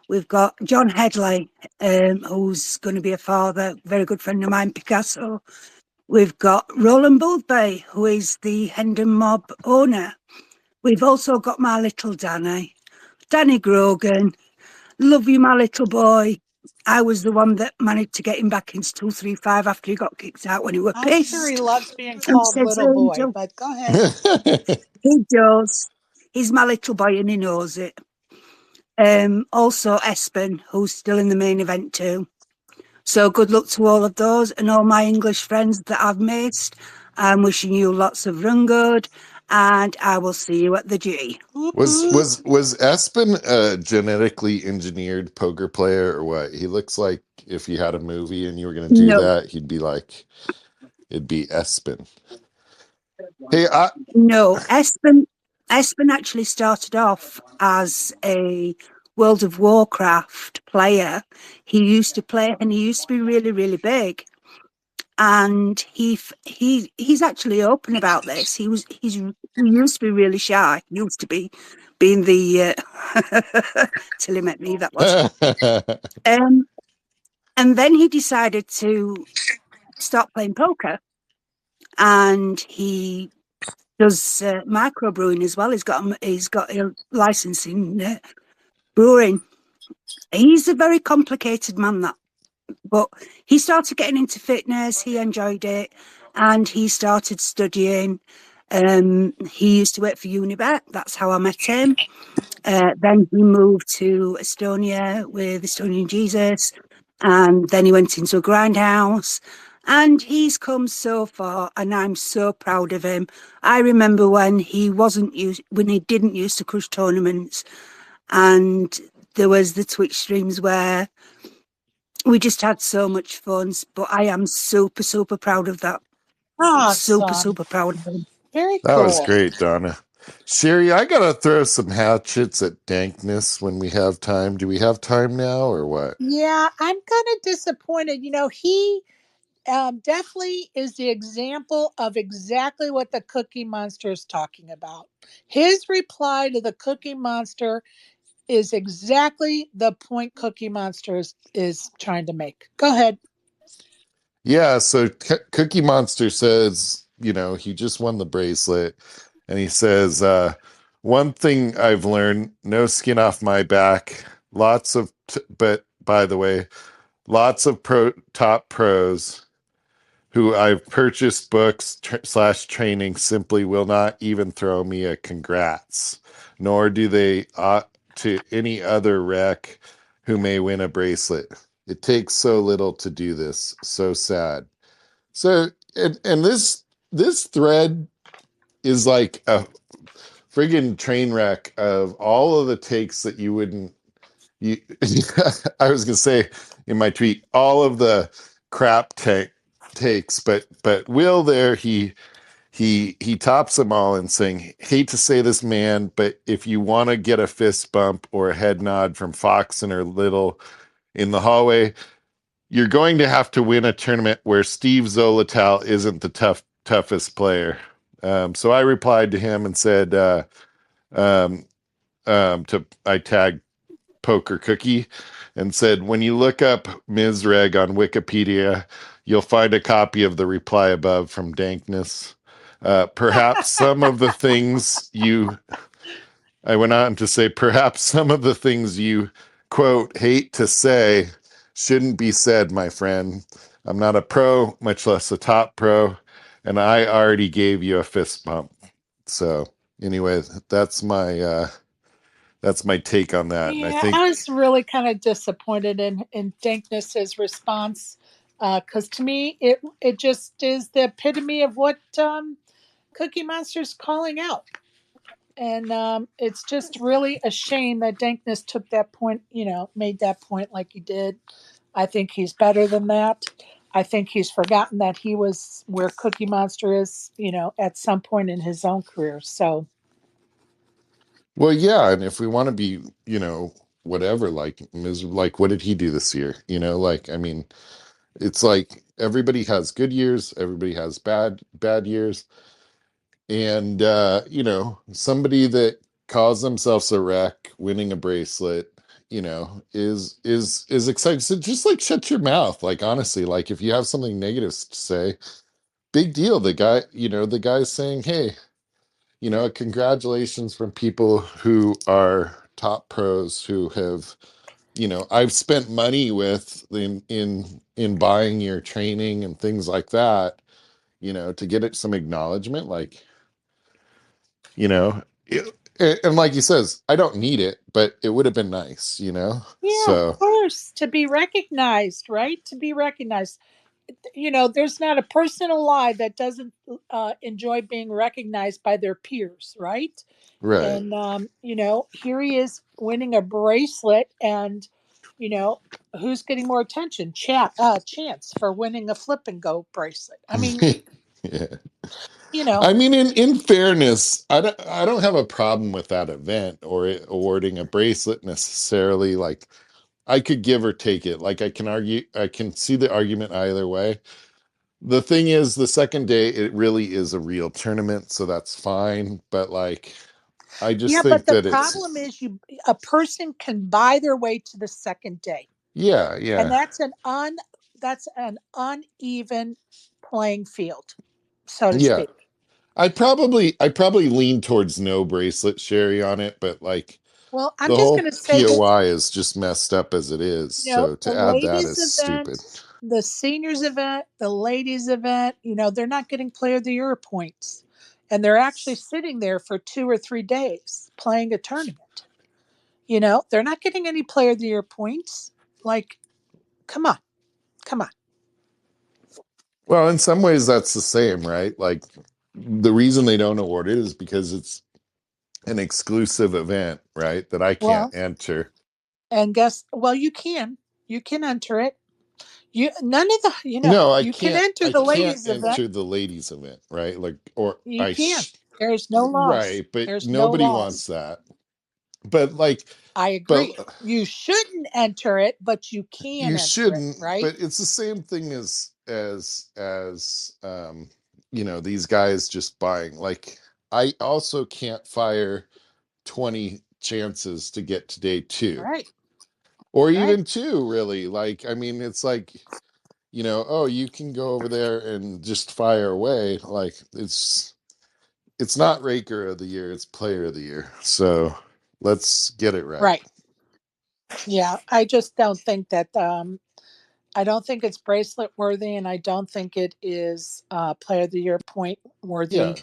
We've got John Headley, who's going to be a father, very good friend of mine, Picasso. We've got Roland Boothby, who is the Hendon Mob owner. We've also got my little Danny Grogan. Love you, my little boy. I was the one that managed to get him back into 235 after he got kicked out when he were I'm pissed. sure he loves being And called says, little boy, Angel, but go ahead. he does. He's my little boy and he knows it. Also, Espen, who's still in the main event too. So good luck to all of those and all my English friends that I've missed. I'm wishing you lots of run good, and I will see you at the G. Whoop, was whoop. was Espen a genetically engineered poker player or what? He looks like if you had a movie and you were going to do No, that, he'd be like, it'd be Espen. Hey, no. Espen actually started off as a World of Warcraft player. He used to play, and he used to be really, really big. And he's actually open about this. He used to be really shy. Used to be, being the till he met me. That was. And then he decided to start playing poker, and he does microbrewing as well. He's got a license in brewing. He's a very complicated man, but he started getting into fitness. He enjoyed it, and he started studying. He used to work for Unibet. That's how I met him. Then he moved to Estonia with Estonian Jesus, and then he went into a grindhouse. And he's come so far, and I'm so proud of him. I remember when he didn't use to crush tournaments, and there was the Twitch streams where we just had so much fun. But I am super, super proud of that. Awesome. Super proud of him. Very That cool. was great, Donna. Sherry, I gotta throw some hatchets at Dankness when we have time. Do we have time now, or what? Yeah, I'm kind of disappointed. He definitely is the example of exactly what the Cookie Monster is talking about. His reply to the Cookie Monster is exactly the point Cookie Monster is trying to make. Go ahead. Yeah, so Cookie Monster says, he just won the bracelet, and he says, one thing I've learned, no skin off my back. But by the way, lots of top pros who I've purchased books / training simply will not even throw me a congrats, nor do they to any other rec who may win a bracelet. It takes so little to do this. So sad. So and this thread is like a friggin' train wreck of all of the takes that you wouldn't you I was gonna say in my tweet, all of the crap takes, but Will there, he tops them all in saying, hate to say this, man, but if you want to get a fist bump or a head nod from Fox and her Little in the hallway, you're going to have to win a tournament where Steve Zolotal isn't the toughest player. So I replied to him and said, I tagged Poker Cookie and said, when you look up Ms. Reg on Wikipedia, you'll find a copy of the reply above from Dankness. Perhaps some of the things I went on to say, perhaps some of the things you, quote, hate to say shouldn't be said, my friend. I'm not a pro, much less a top pro, and I already gave you a fist bump. So anyway, that's my take on that. Yeah, And I think I was really kind of disappointed in Dankness's response, because to me it just is the epitome of what Cookie Monster's calling out. And it's just really a shame that Dankness took that point, made that point like he did. I think he's better than that. I think he's forgotten that he was where Cookie Monster is, at some point in his own career. So, well, yeah, and if we want to be, whatever, like what did he do this year? I mean, it's like everybody has good years, everybody has bad years. And somebody that calls themselves a wreck winning a bracelet, is excited. So just like shut your mouth. Like honestly, like if you have something negative to say, big deal. The guy's saying, hey, congratulations from people who are top pros who have, I've spent money with in buying your training and things like that, to get it some acknowledgement, like, and like he says, I don't need it, but it would have been nice, yeah, so of course, to be recognized, right? To be recognized. There's not a person alive that doesn't enjoy being recognized by their peers, right? right. And here he is winning a bracelet, and who's getting more attention? Chance for winning a flip and go bracelet. I mean, Yeah. You know, I mean, in fairness, I don't have a problem with that event or awarding a bracelet necessarily. Like, I could give or take it. Like, I can see the argument either way. The thing is, the second day, it really is a real tournament, so that's fine. But like, I just yeah, but think the that problem is a person can buy their way to the second day. yeah, And yeah, that's an uneven playing field, so to yeah. speak. I probably lean towards no bracelet Sherry on it, but like Well, I'm the just going whole to say this, POI is just messed up as it is. So the to add that ladies is stupid. event, the seniors event, the ladies event, they're not getting player of the year points. And they're actually sitting there for 2 or 3 days playing a tournament. They're not getting any player of the year points. Like, come on, come on. Well, in some ways that's the same, right? Like the reason they don't award it is because it's an exclusive event, right? That I can't Well, enter. and you can enter it. None of the No, you can enter I the can't ladies event. enter the ladies event, right? Like or You can. There's no laws. right, but There's no nobody laws. wants that. But like I but agree. You shouldn't enter it, but you can you enter it, shouldn't, right? but it's the same thing these guys just buying. Like I also can't fire 20 chances to get to day 2 Right. or Right. even 2 really. Like I mean it's like oh, you can go over there and just fire away. Like it's not Raker of the Year, it's Player of the Year. So let's get it right. Right. Yeah. I just don't think that I don't think it's bracelet worthy, and I don't think it is player of the year point worthy. Yeah.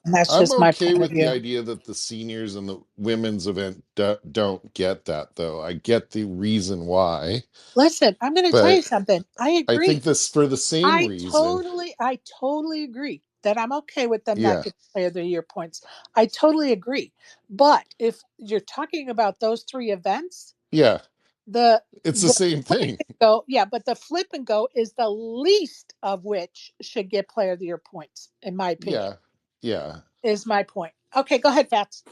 And that's I'm just my okay point of with the view. idea that the seniors and the women's event don't get that, though. I get the reason why, Listen, I'm going to tell you but something. I I think agree. this for the same reason. I totally agree that I'm okay with them not Yeah, getting player of the year points. I totally agree. But if you're talking about those three events, yeah, the it's the the same thing. go, yeah, but the flip and go is the least of which should get player of the year points, in my opinion. Yeah, yeah, Is my point. Okay, go ahead, Fats.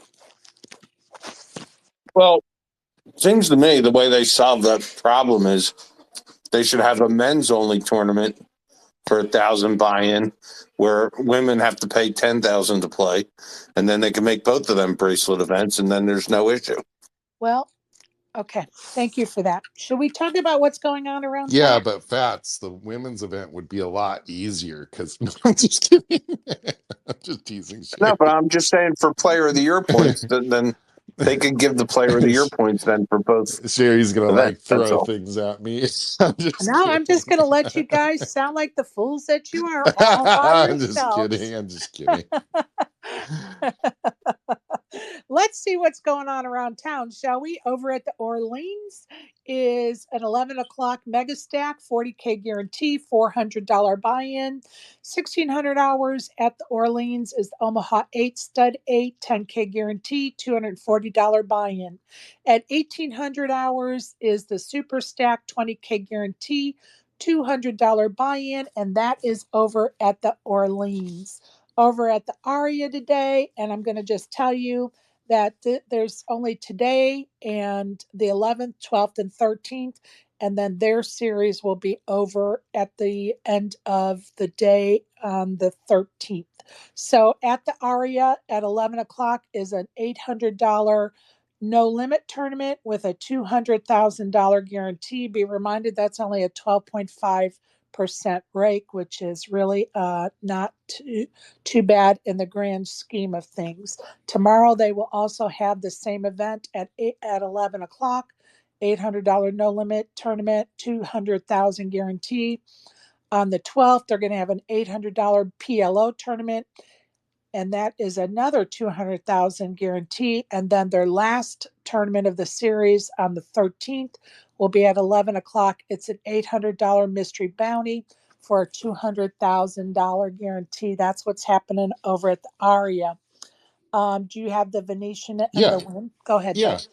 Well, seems to me the way they solve that problem is they should have a men's only tournament for 1,000 buy-in, where women have to pay 10,000 to play, and then they can make both of them bracelet events, and then there's no issue. Well, okay. Thank you for that. Should we talk about what's going on around yeah. town? But Fats, the women's event would be a lot easier because I'm just kidding. I'm just teasing No, but Sherry. I'm just saying for player of the year points, then they could give the player of the year points then for both Sherry's gonna like events. That's throw all. things at me. I'm just No, I'm kidding. just going to let you guys sound like the fools that you are all by I'm just kidding. yourselves. I'm just kidding. Let's see what's going on around town, shall we? Over at the Orleans is an 11 o'clock mega stack, 40K guarantee, $400 buy in. 1,600 hours at the Orleans is the Omaha 8 stud 8, 10K guarantee, $240 buy in. At 1,800 hours is the super stack, 20K guarantee, $200 buy in, and that is over at the Orleans. Over at the Aria today, and I'm going to just tell you that there's only today and the 11th, 12th, and 13th, and then their series will be over at the end of the day on the 13th. So at the Aria at 11 o'clock is an $800 no limit tournament with a $200,000 guarantee. Be reminded that's only a 12.5% rake, which is really not too bad in the grand scheme of things. Tomorrow they will also have the same event at 11 o'clock. $800 no limit tournament, 200,000 guarantee. On the 12th, they're going to have an $800 PLO tournament, and that is another 200,000 guarantee. And then their last tournament of the series on the 13th will be at 11 o'clock. It's an $800 mystery bounty for a $200,000 guarantee. That's what's happening over at the Aria. Do you have the Venetian and the Yeah, Wynn? Go ahead, yeah. bud.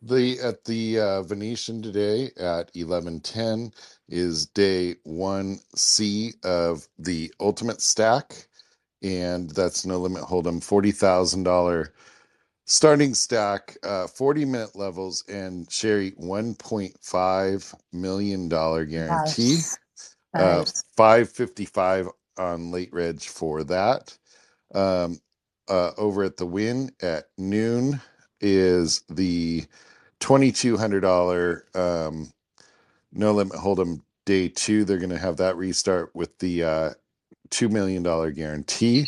The Venetian today at 11:10 is day 1C of the Ultimate Stack. and that's no limit hold'em, $40,000 starting stack, 40-minute levels, and Sherry, $1.5 million guarantee. Nice. 555 on late reg for that. Over at the Win at noon is the $2,200 no limit hold'em day 2. They're going to have that restart with the $2 million guarantee.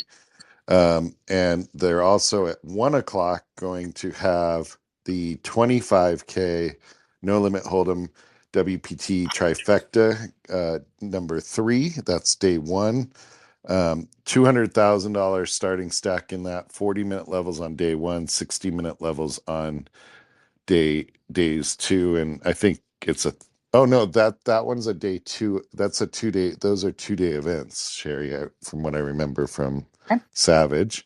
And they're also at 1:00 going to have the 25K no limit hold'em WPT trifecta number 3. That's day 1. $200,000 starting stack in that, 40-minute levels on day 1, 60-minute levels on days 2, and I think it's a that one's a day 2. That's a 2-day. Those are 2-day events, Sherry, from what I remember from Okay. Savage.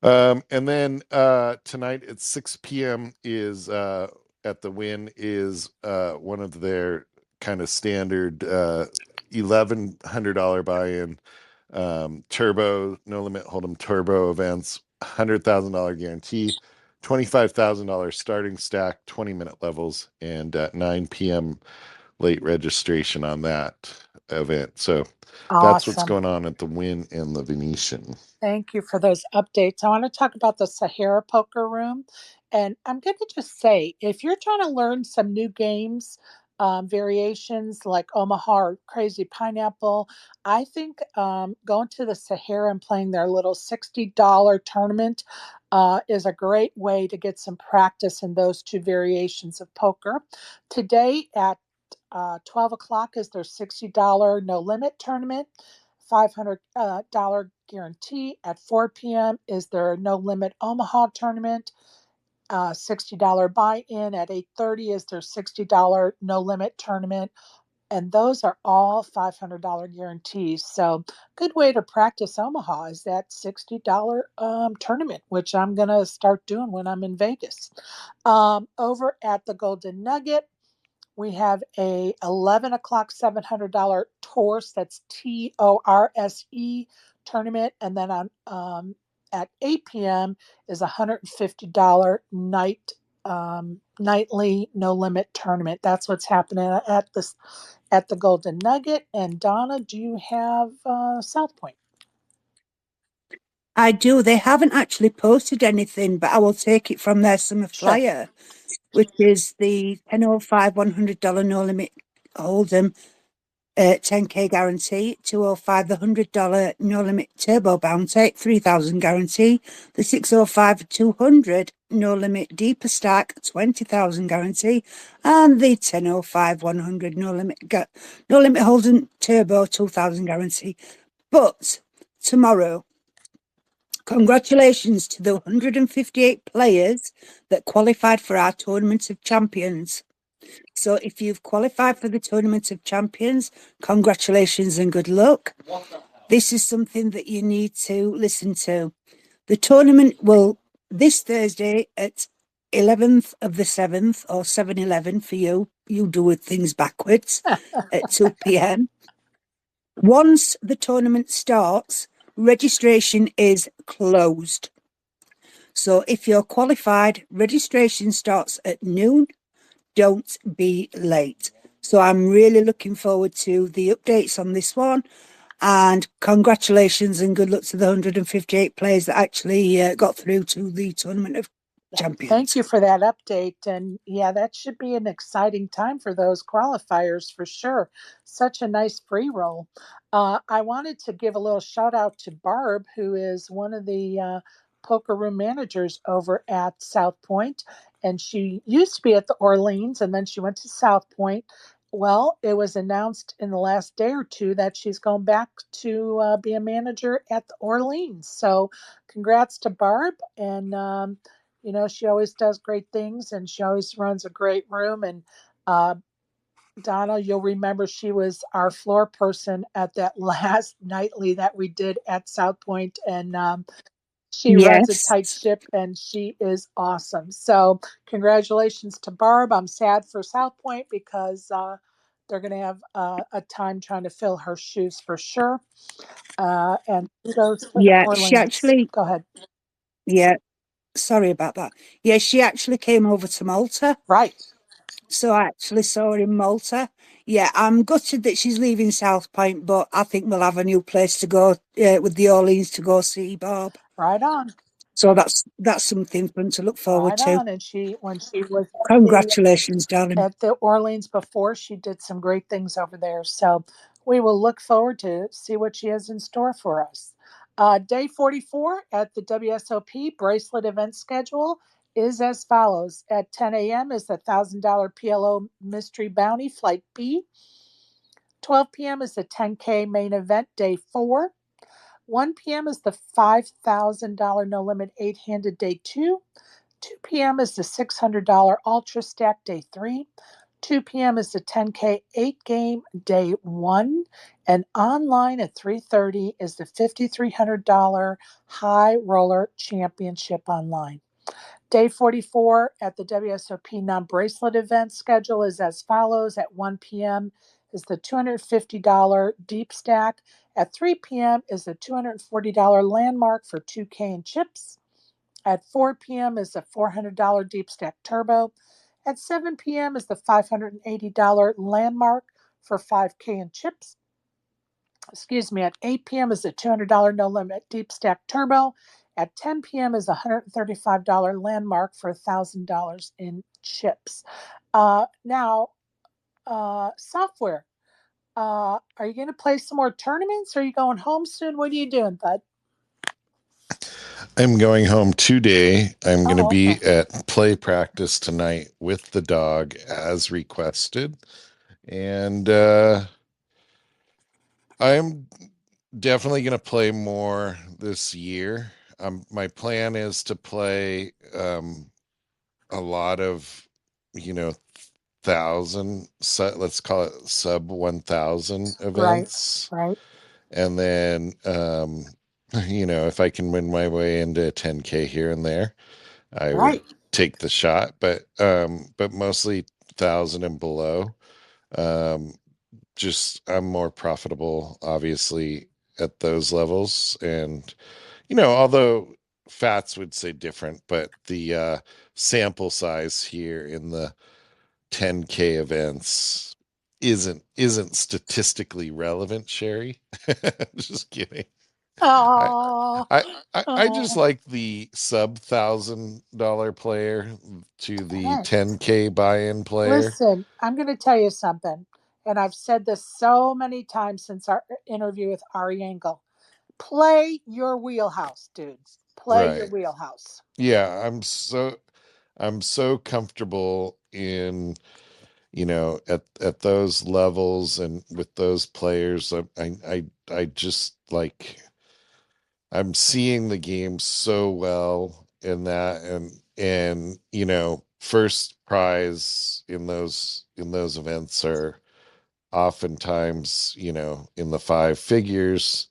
And then tonight at 6 p.m. is at the Win is one of their kind of standard $1,100 buy-in turbo, no limit hold'em turbo events, $100,000 guarantee, $25,000 starting stack, 20-minute levels, and at 9 p.m. late registration on that event. So that's what's Awesome. going on at the Win and the Venetian. Thank you for those updates. I want to talk about the Sahara Poker Room. And I'm going to just say, if you're trying to learn some new games, variations like Omaha or Crazy Pineapple, I think going to the Sahara and playing their little $60 tournament is a great way to get some practice in those two variations of poker. Today at 12 o'clock is their $60 no limit tournament. $500 guarantee. At 4 p.m. is their no limit Omaha tournament. $60 buy-in. At 8:30 is their $60 no limit tournament. And those are all $500 guarantees. So good way to practice Omaha is that $60 tournament, which I'm going to start doing when I'm in Vegas. Over at the Golden Nugget, we have a 11 o'clock $700 Torse, that's TORSE tournament, and then on at 8 p.m. is a $150 nightly no limit tournament. That's what's happening at the Golden Nugget. And Donna, do you have South Point? I do. They haven't actually posted anything, but I will take it from their summer Sure. flyer, which is the 10.05 $100 no limit hold'em, 10K guarantee, 205 the $100 no limit turbo bounty, 3,000 guarantee, the 605 200 no limit deeper stack, 20,000 guarantee, and the 10.05 100 no limit hold'em turbo, 2,000 guarantee. But tomorrow, congratulations to the 158 players that qualified for our Tournament of Champions. So if you've qualified for the Tournament of Champions, congratulations and good luck. This is something that you need to listen to. The tournament will, this Thursday at 11th of the 7th, or 7/11 for you. You do things backwards, at 2 p.m. Once the tournament starts, registration is closed. So if you're qualified, registration starts at noon. Don't be late. So I'm really looking forward to the updates on this one. And congratulations and good luck to the 158 players that actually got through to the Tournament of Champions. Thank you for that update. And yeah, that should be an exciting time for those qualifiers for sure. Such a nice free roll. I wanted to give a little shout out to Barb, who is one of the poker room managers over at South Point. And she used to be at the Orleans and then she went to South Point. Well, it was announced in the last day or two that she's going back to be a manager at the Orleans. So congrats to Barb. And you know, she always does great things and she always runs a great room. And Donna, you'll remember she was our floor person at that last nightly that we did at South Point. And she runs a tight ship and she is awesome. So congratulations to Barb. I'm sad for South Point because They're going to have a time trying to fill her shoes for sure. And kudos to Yeah, she Orleans. actually, Go ahead. yeah, sorry about that. Yeah, she actually came over to Malta. Right. So I actually saw her in Malta. Yeah, I'm gutted that she's leaving South Point, but I think we'll have a new place to go with the Orleans to go see Bob. Right on. So that's something fun to look forward Right to. on. And when she was Congratulations, darling. at the Orleans before, she did some great things over there. So we will look forward to see what she has in store for us. Day 44 at the WSOP bracelet event schedule is as follows. At 10 a.m. is the $1,000 PLO Mystery Bounty Flight B. 12 p.m. is the 10K main event, day 4. 1 p.m. is the $5,000 no limit 8-handed, day 2. 2 p.m. is the $600 Ultra Stack, day 3. 2 p.m. is the 10K 8 game, day 1. And online at 3:30 is the $5,300 High Roller Championship online. Day 44 at the WSOP non-bracelet event schedule is as follows. At 1 p.m. is the $250 Deep Stack. At 3 p.m. is the $240 Landmark for 2K and chips. At 4 p.m. is the $400 Deep Stack Turbo. At 7 p.m. is the $580 Landmark for 5K and chips. At 8 p.m. is the $200 No Limit Deep Stack Turbo. At 10 p.m. is a $135 Landmark for $1,000 in chips. Now, software. Are you going to play some more tournaments? Are you going home soon? What are you doing, bud? I'm going home today. I'm going to be okay. at play practice tonight with the dog as requested. And I'm definitely going to play more this year. My plan is to play a lot of, you know, let's call it sub 1,000 events. Right. And then, you know, if I can win my way into 10K here and there, I would take the shot. But mostly 1,000 and below. Just I'm more profitable, obviously, at those levels. And, you know, although Fats would say different, but the sample size here in the 10K events isn't statistically relevant, Sherry. Just kidding. Oh, I just like the sub $1,000 player to the 10K buy-in player. Listen, I'm going to tell you something, and I've said this so many times since our interview with Ari Engel. Play your wheelhouse, dudes. Play your wheelhouse. Yeah, I'm so comfortable in, you know, at those levels and with those players. I just like I'm seeing the game so well in that, and you know, first prize in those events are oftentimes, you know, in the 5 figures.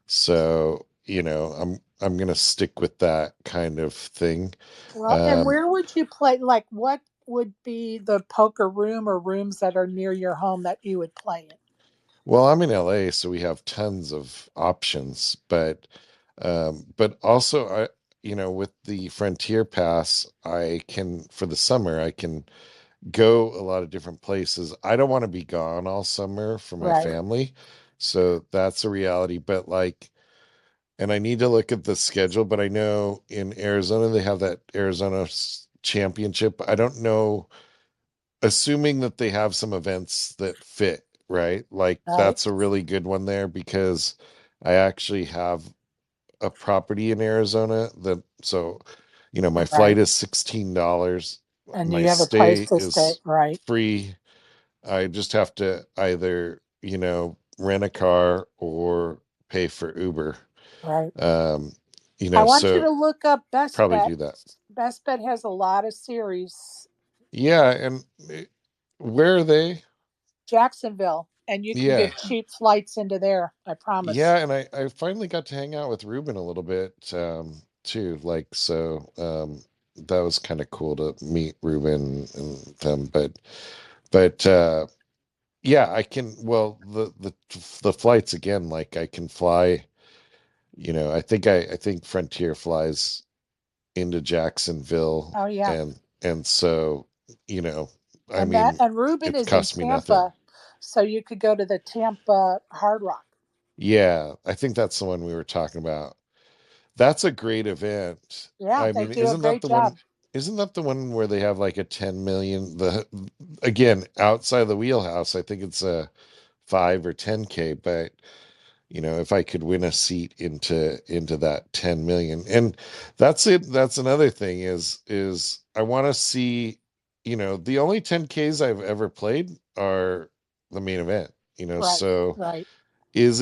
So, you know, I'm gonna stick with that kind of thing. Well, and where would you play? Like, what would be the poker room or rooms that are near your home that you would play in? Well, I'm in LA, so we have tons of options, but also I, you know, with the Frontier Pass, I can for the summer I can go a lot of different places. I don't want to be gone all summer for my family, so that's a reality. But like, and I need to look at the schedule, but I know in Arizona they have that Arizona Championship. I don't know, assuming that they have some events that fit, right? Like that's a really good one there because I actually have a property in Arizona that, so, you know, my flight is $16 and my you have a place stay to stay, is free. I just have to either, you know, rent a car or pay for Uber. You know, I want you so to look up Best probably Bet. do that. Best Bet has a lot of series. Yeah, and where are they? Jacksonville, and you can get cheap flights into there. I promise. Yeah, and I finally got to hang out with Ruben a little bit too. Like, so that was kind of cool to meet Ruben and them. But Yeah, I can. Well, the flights again, like I can fly. I think Frontier flies into Jacksonville, Oh yeah. and so you know, I And that mean, and Ruben it is in costs me nothing. Tampa, so you could go to the Tampa Hard Rock. Yeah, I think that's the one we were talking about. That's a great event. Yeah, I they mean, do a great job. isn't that the one where they have like a 10 million, the again, outside of the wheelhouse, I think it's a 5 or 10K, but if I could win a seat into that 10 million. And that's it. That's another thing is I want to see, the only 10Ks I've ever played are the main event, Right, so right. is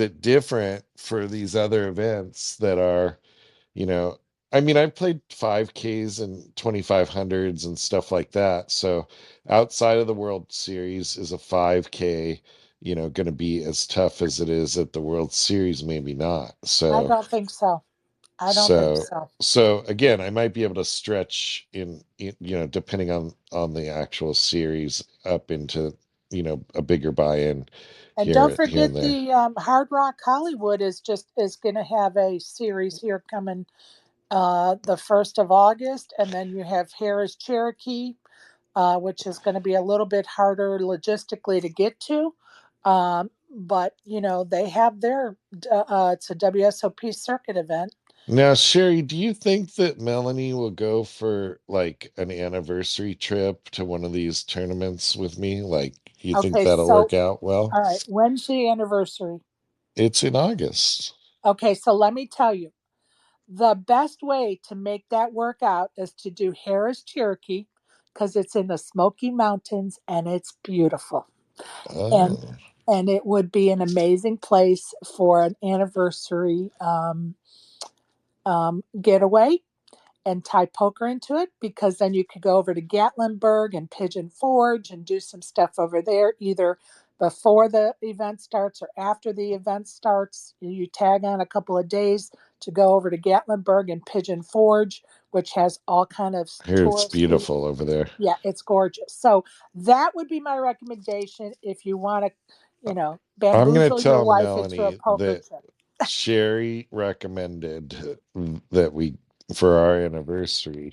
it different for these other events that are, you know, I mean, I've played 5Ks and 2500s and stuff like that. So outside of the World Series, is a 5K, going to be as tough as it is at the World Series? Maybe not. I So, don't think so. I don't think so, so. so again, I might be able to stretch depending on the actual series up into, a bigger buy-in And don't here and forget there. the Hard Rock Hollywood is going to have a series here coming the 1st of August, and then you have Harris Cherokee, which is going to be a little bit harder logistically to get to. But they have it's a WSOP circuit event. Now, Sherry, do you think that Melanie will go for like an anniversary trip to one of these tournaments with me? Like, you think Okay, that'll so work out well? all right, when's the anniversary? It's in August. Okay, so let me tell you, the best way to make that work out is to do Harris Cherokee because it's in the Smoky Mountains and it's beautiful. And Oh, and it would be an amazing place for an anniversary getaway, and tie poker into it, because then you could go over to Gatlinburg and Pigeon Forge and do some stuff over there, either before the event starts or after the event starts. You tag on a couple of days to go over to Gatlinburg and Pigeon Forge, which has all kind of here it's touristy. beautiful over there. Yeah, it's gorgeous. So that would be my recommendation if you want to, I'm gonna bamboozle your tell wife into a Melanie poker that trip. Sherry recommended that we, for our anniversary,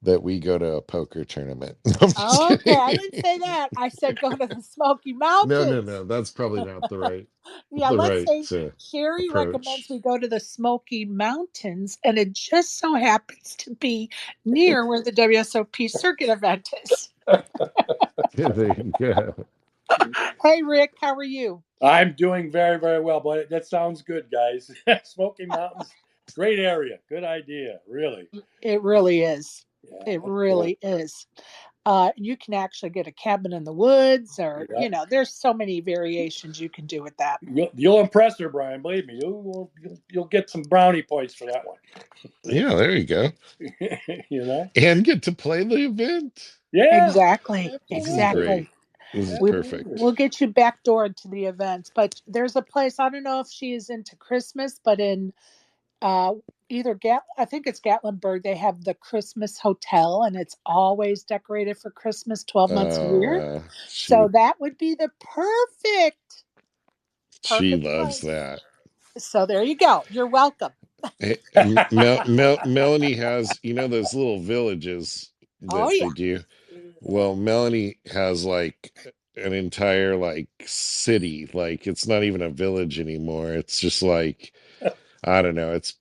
that we go to a poker tournament. I'm just Okay, I kidding. didn't say that. I said go to the Smoky No, no, Mountains. no. That's probably not Yeah, the let's right say Sherry recommends approach. we go to the Smoky Mountains, and it just so happens to be near where the WSOP circuit event is. Yeah, there you go. Hey, Rick, how are you? I'm doing very, very well, but that sounds good, guys. Smoky Mountains, great area. Good idea, really. It really is. Yeah, It that's cool. really is. You can actually get a cabin in the woods, or Yeah. there's so many variations you can do with that. You'll impress her, Brian. Believe me, you'll get some brownie points for that one. Yeah, there you go. You know? And get to play the event. Yeah, Exactly, This is absolutely. great. exactly. This is We perfect. Absolutely. we'll get you backdoored to the events, but there's a place, I don't know if she is into Christmas, but in uh, I think it's Gatlinburg. They have the Christmas Hotel, and it's always decorated for Christmas 12 months a year. So She that would be the she perfect loves place. that. So there you go. You're welcome. Melanie has, those little villages Oh that yeah. they do. Well, Melanie has like an entire like city. Like it's not even a village anymore. It's just like, I don't know. It's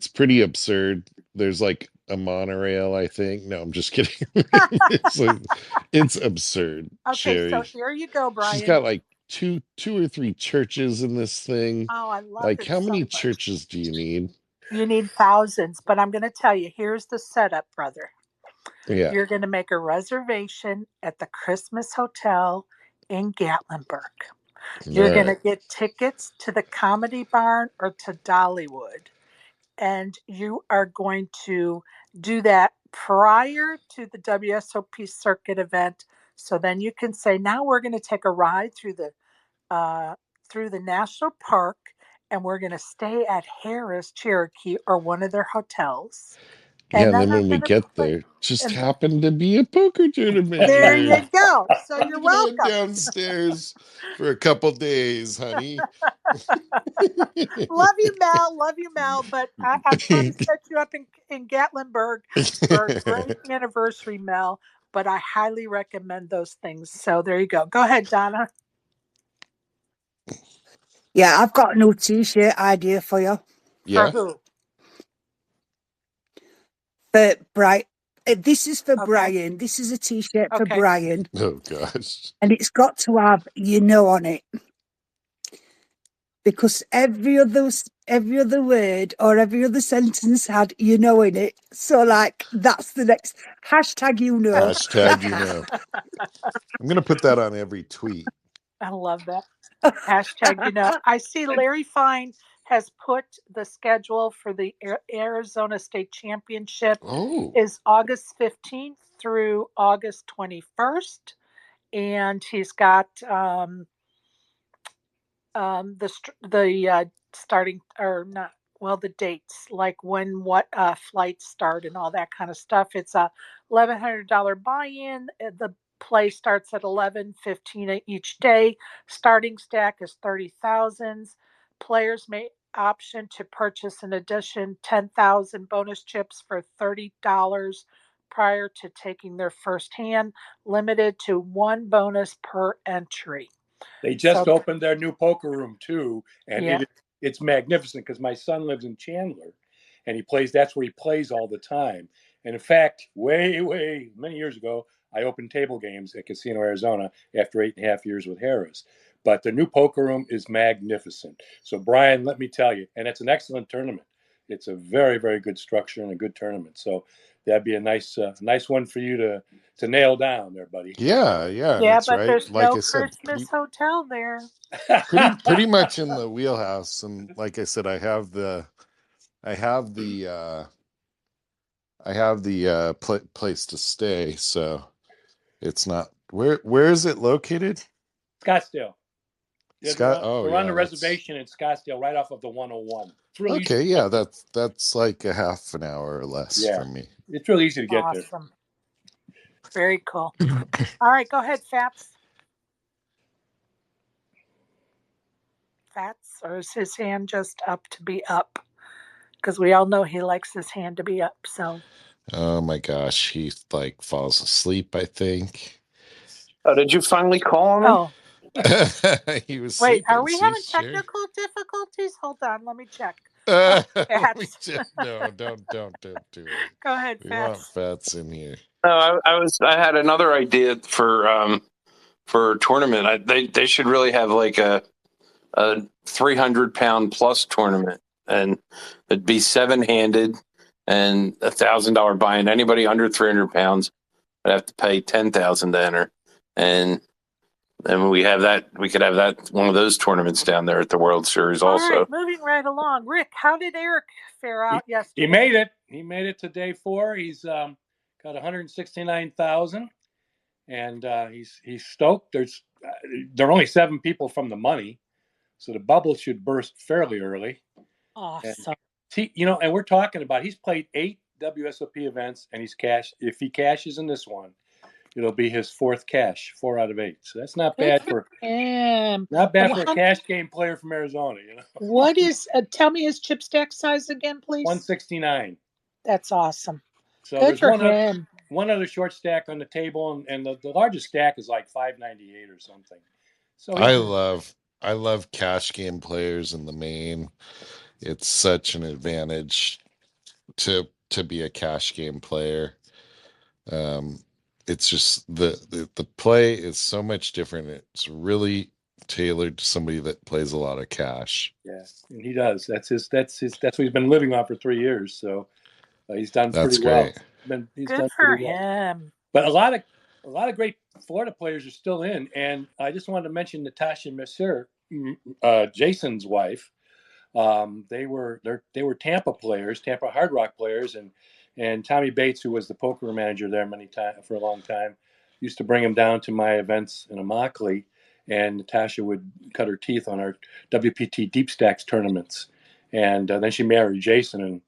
pretty absurd. There's like a monorail, I think. No, I'm just kidding. It's absurd, Okay, so Sherry. here you go, She's Brian. got like two or three churches in this thing. Oh, I love Like, it how many so much. churches do you need? You need thousands, but I'm going to tell you, here's the setup, brother. Yeah. You're going to make a reservation at the Christmas Hotel in Gatlinburg. All You're going to right. get tickets to the Comedy Barn or to Dollywood. And you are going to do that prior to the WSOP circuit event. So then you can say, now we're going to take a ride uh, through the national park, and we're going to stay at Harris Cherokee or one of their hotels. Yeah, and then then I'm when we gonna get play. there, just And happened to be a poker tournament there here. you go. So I'm you're gonna head welcome. downstairs for a couple days, honey. Love you, Mel. Love you, Mel. But I'm trying to set you up in Gatlinburg for a great anniversary, Mel. But I highly recommend those things. So there you go. Go ahead, Donna. Yeah, I've got a new T-shirt idea for you. For Yeah. who? For Brian. This is for Okay. Brian. This is a T-shirt for Okay. Brian, Oh gosh. and it's got to have on it, because every other word or every other sentence had in it. So like that's the next hashtag. Hashtag. I'm gonna put that on every tweet. I love that. Hashtag. I see Larry Fine has put the schedule for the Arizona State Championship Oh, is August 15th through August 21st. And he's got the starting, or not, well, the dates, like when what flights start and all that kind of stuff. It's a $1,100 buy-in. The play starts at 11:15 each day. Starting stack is 30,000. Players may option to purchase an addition 10,000 bonus chips for $30 prior to taking their first hand, limited to one bonus per entry. They just So opened their new poker room too, and yeah. it's magnificent because my son lives in Chandler, and that's where he plays all the time. And in fact, way many years ago, I opened table games at Casino Arizona after 8.5 years with Harris. But the new poker room is magnificent. So Brian, let me tell you, and it's an excellent tournament. It's a very, very good structure and a good tournament. So that'd be a nice one for you to nail down there, buddy. yeah, and Yeah, it's but right. there's Like no I said, Christmas hotel there. pretty much in the wheelhouse. And like I said, I have the place to stay, so it's not where is it located? Scottsdale. Scott. Oh We're on the yeah, that's reservation in Scottsdale, right off of the 101. It's really easy. okay. Yeah, that's like a half an hour or less Yeah, from me. it's really easy to get there. Awesome. Very cool. All right, go ahead, Fats. Fats, or is his hand just up to be up? Because we all know he likes his hand to be up. So Oh my gosh, he like falls asleep, I think. Oh, did you finally call him? oh He was wait, are sleeping. we See, having sure. technical difficulties? Hold on, let me check. We Fats. just no, don't do it. Go ahead, We want Fats. Fats in here. No, I had another idea for a tournament. They should really have like a 300-pound plus tournament, and it'd be 7-handed and $1,000 buy-in. Anybody under 300 pounds would have to pay 10,000 to enter, and we could have that one of those tournaments down there at the World Series All also. right, moving right along. Rick, how did Eric fare out yesterday? He made it. He made it to day 4. He's got 169,000, and he's stoked. There are only 7 people from the money, so the bubble should burst fairly early. Awesome. And we're talking about he's played 8 WSOP events, and he's cashed. If he cashes in this one, it'll be his 4th cash, 4 out of 8. So that's not bad for him. a cash game player from Arizona. What is? Tell me his chip stack size again, please. 169. That's awesome. So Good there's for him. one other short stack on the table, and the largest stack is like 598 or something. So I love cash game players in the main. It's such an advantage to be a cash game player. It's just the play is so much different. It's really tailored to somebody that plays a lot of cash. Yeah, and he does. That's what he's been living on for 3 years. So he's done That's pretty well. great. He's Good done for pretty well. him. But a lot of great Florida players are still in, and I just wanted to mention Natasha Mercier, Jason's wife. They were Tampa players, Tampa Hard Rock players, and Tommy Bates, who was the poker manager there for a long time, used to bring him down to my events in Immokalee, and Natasha would cut her teeth on our WPT Deep Stacks tournaments. And then she married Jason, and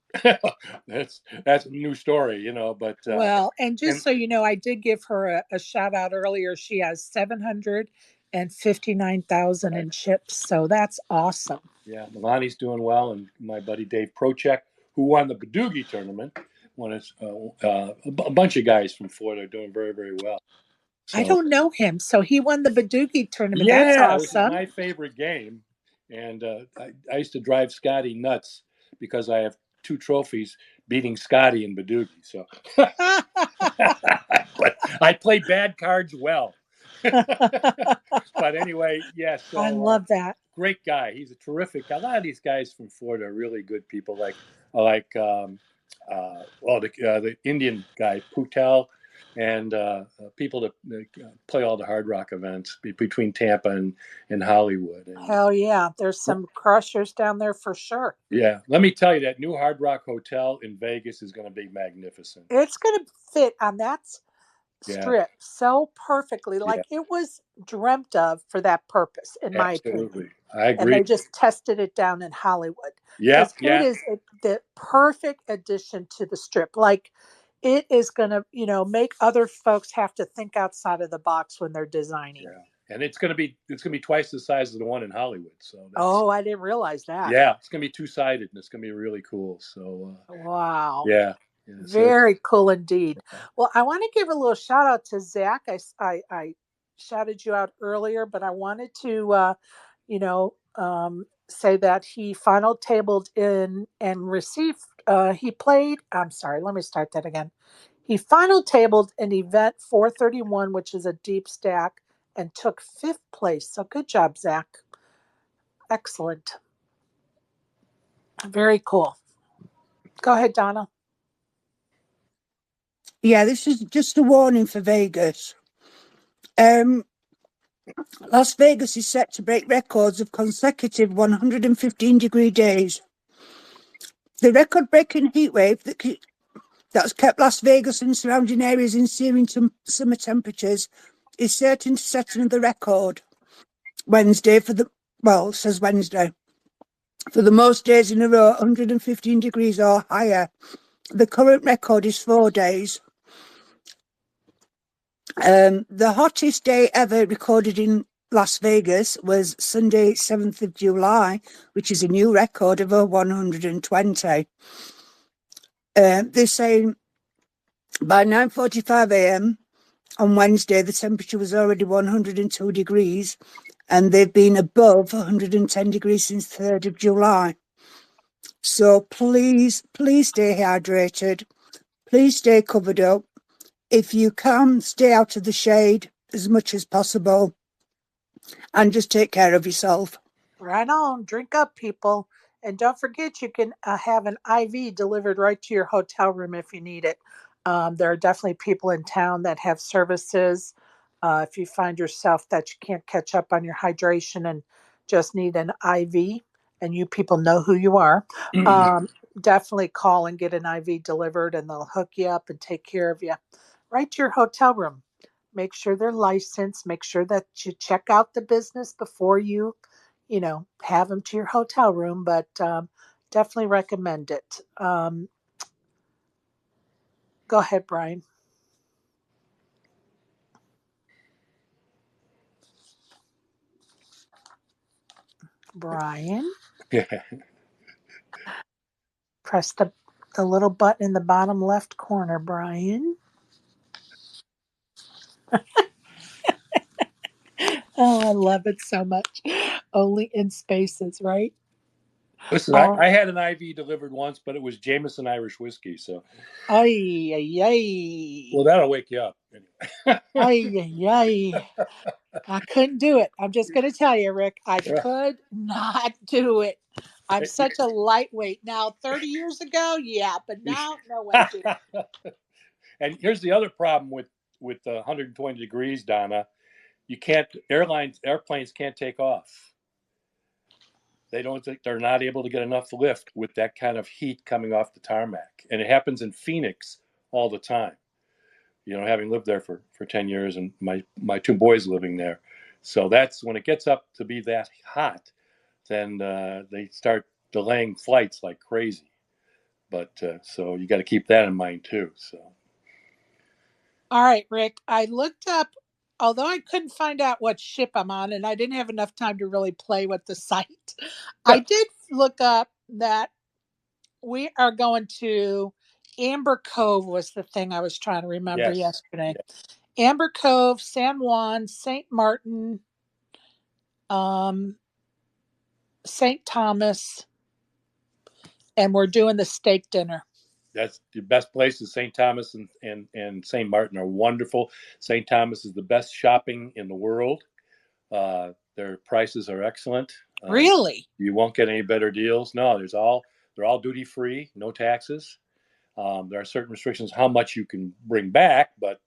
that's a new story, you know. But well, and just so you know, I did give her a shout out earlier. She has 759,000 in chips, so that's awesome. Yeah, Milani's doing well, and my buddy Dave Prochek, who won the Badoogie tournament, a bunch of guys from Florida are doing very, very well. So, I don't know him, so he won the Badoogie tournament. Yeah, that's awesome. Which is my favorite game, and I used to drive Scotty nuts because I have 2 trophies beating Scotty in Badoogie. So, but I play bad cards well. But anyway, yeah. So I love that. Great guy. He's a terrific guy. A lot of these guys from Florida are really good people. Like the Indian guy Putel, and people that play all the Hard Rock events between Tampa and Hollywood. And, hell yeah, there's some crushers down there for sure. Yeah, let me tell you, that new Hard Rock Hotel in Vegas is going to be magnificent. It's going to fit on that strip so perfectly, like it was dreamt of for that purpose, in my opinion. I agree. And they just tested it down in Hollywood. Yeah, it is the perfect addition to the strip. Like, it is going to, make other folks have to think outside of the box when they're designing. Yeah. And it's going to be twice the size of the one in Hollywood. So I didn't realize that. Yeah, it's going to be 2-sided, and it's going to be really cool. So wow. Yeah. Very cool indeed. Well, I want to give a little shout out to Zach. I shouted you out earlier, but I wanted to, say that he final tabled in and received. He played. I'm sorry. Let me start that again. He final tabled an event 431, which is a deep stack, and took 5th place. So good job, Zach. Excellent. Very cool. Go ahead, Donna. Yeah, this is just a warning for Vegas. Las Vegas is set to break records of consecutive 115-degree days. The record-breaking heatwave that's kept Las Vegas and surrounding areas in searing summer temperatures is certain to set another record Wednesday it says Wednesday. For the most days in a row, 115 degrees or higher. The current record is 4 days. The hottest day ever recorded in Las Vegas was Sunday, 7th of July, which is a new record of 120. They're saying by 9:45 a.m. on Wednesday, the temperature was already 102 degrees, and they've been above 110 degrees since 3rd of July. So please stay hydrated. Please stay covered up. If you can, stay out of the shade as much as possible, and just take care of yourself. Right on. Drink up, people. And don't forget, you can have an IV delivered right to your hotel room if you need it. There are definitely people in town that have services. If you find yourself that you can't catch up on your hydration and just need an IV, and you people know who you are, definitely call and get an IV delivered, and they'll hook you up and take care of you right to your hotel room. Make sure they're licensed. Make sure that you check out the business before you have them to your hotel room, but definitely recommend it. Go ahead, Brian. Brian? Press the little button in the bottom left corner, Brian. Oh, I love it so much. Only in spaces, right? Listen, I had an IV delivered once, but it was Jameson Irish whiskey. So, well, that'll wake you up. I couldn't do it. I'm just going to tell you, Rick, I could not do it. I'm such a lightweight. Now, 30 years ago, yeah, but now, no way, dude. And here's the other problem with 120 degrees, Donna. Airplanes can't take off. They're not able to get enough lift with that kind of heat coming off the tarmac. And it happens in Phoenix all the time. Having lived there for 10 years, and my 2 boys living there. So that's when it gets up to be that hot, then they start delaying flights like crazy. But so you got to keep that in mind too. So. All right, Rick, I looked up, although I couldn't find out what ship I'm on, and I didn't have enough time to really play with the site. I did look up that we are going to Amber Cove was the thing I was trying to remember yesterday. Yes. Amber Cove, San Juan, St. Martin, St. Thomas, and we're doing the steak dinner. That's the best places. St. Thomas and St. Martin are wonderful. St. Thomas is the best shopping in the world. Their prices are excellent. Really? You won't get any better deals. No, they're all duty free, no taxes. There are certain restrictions how much you can bring back, but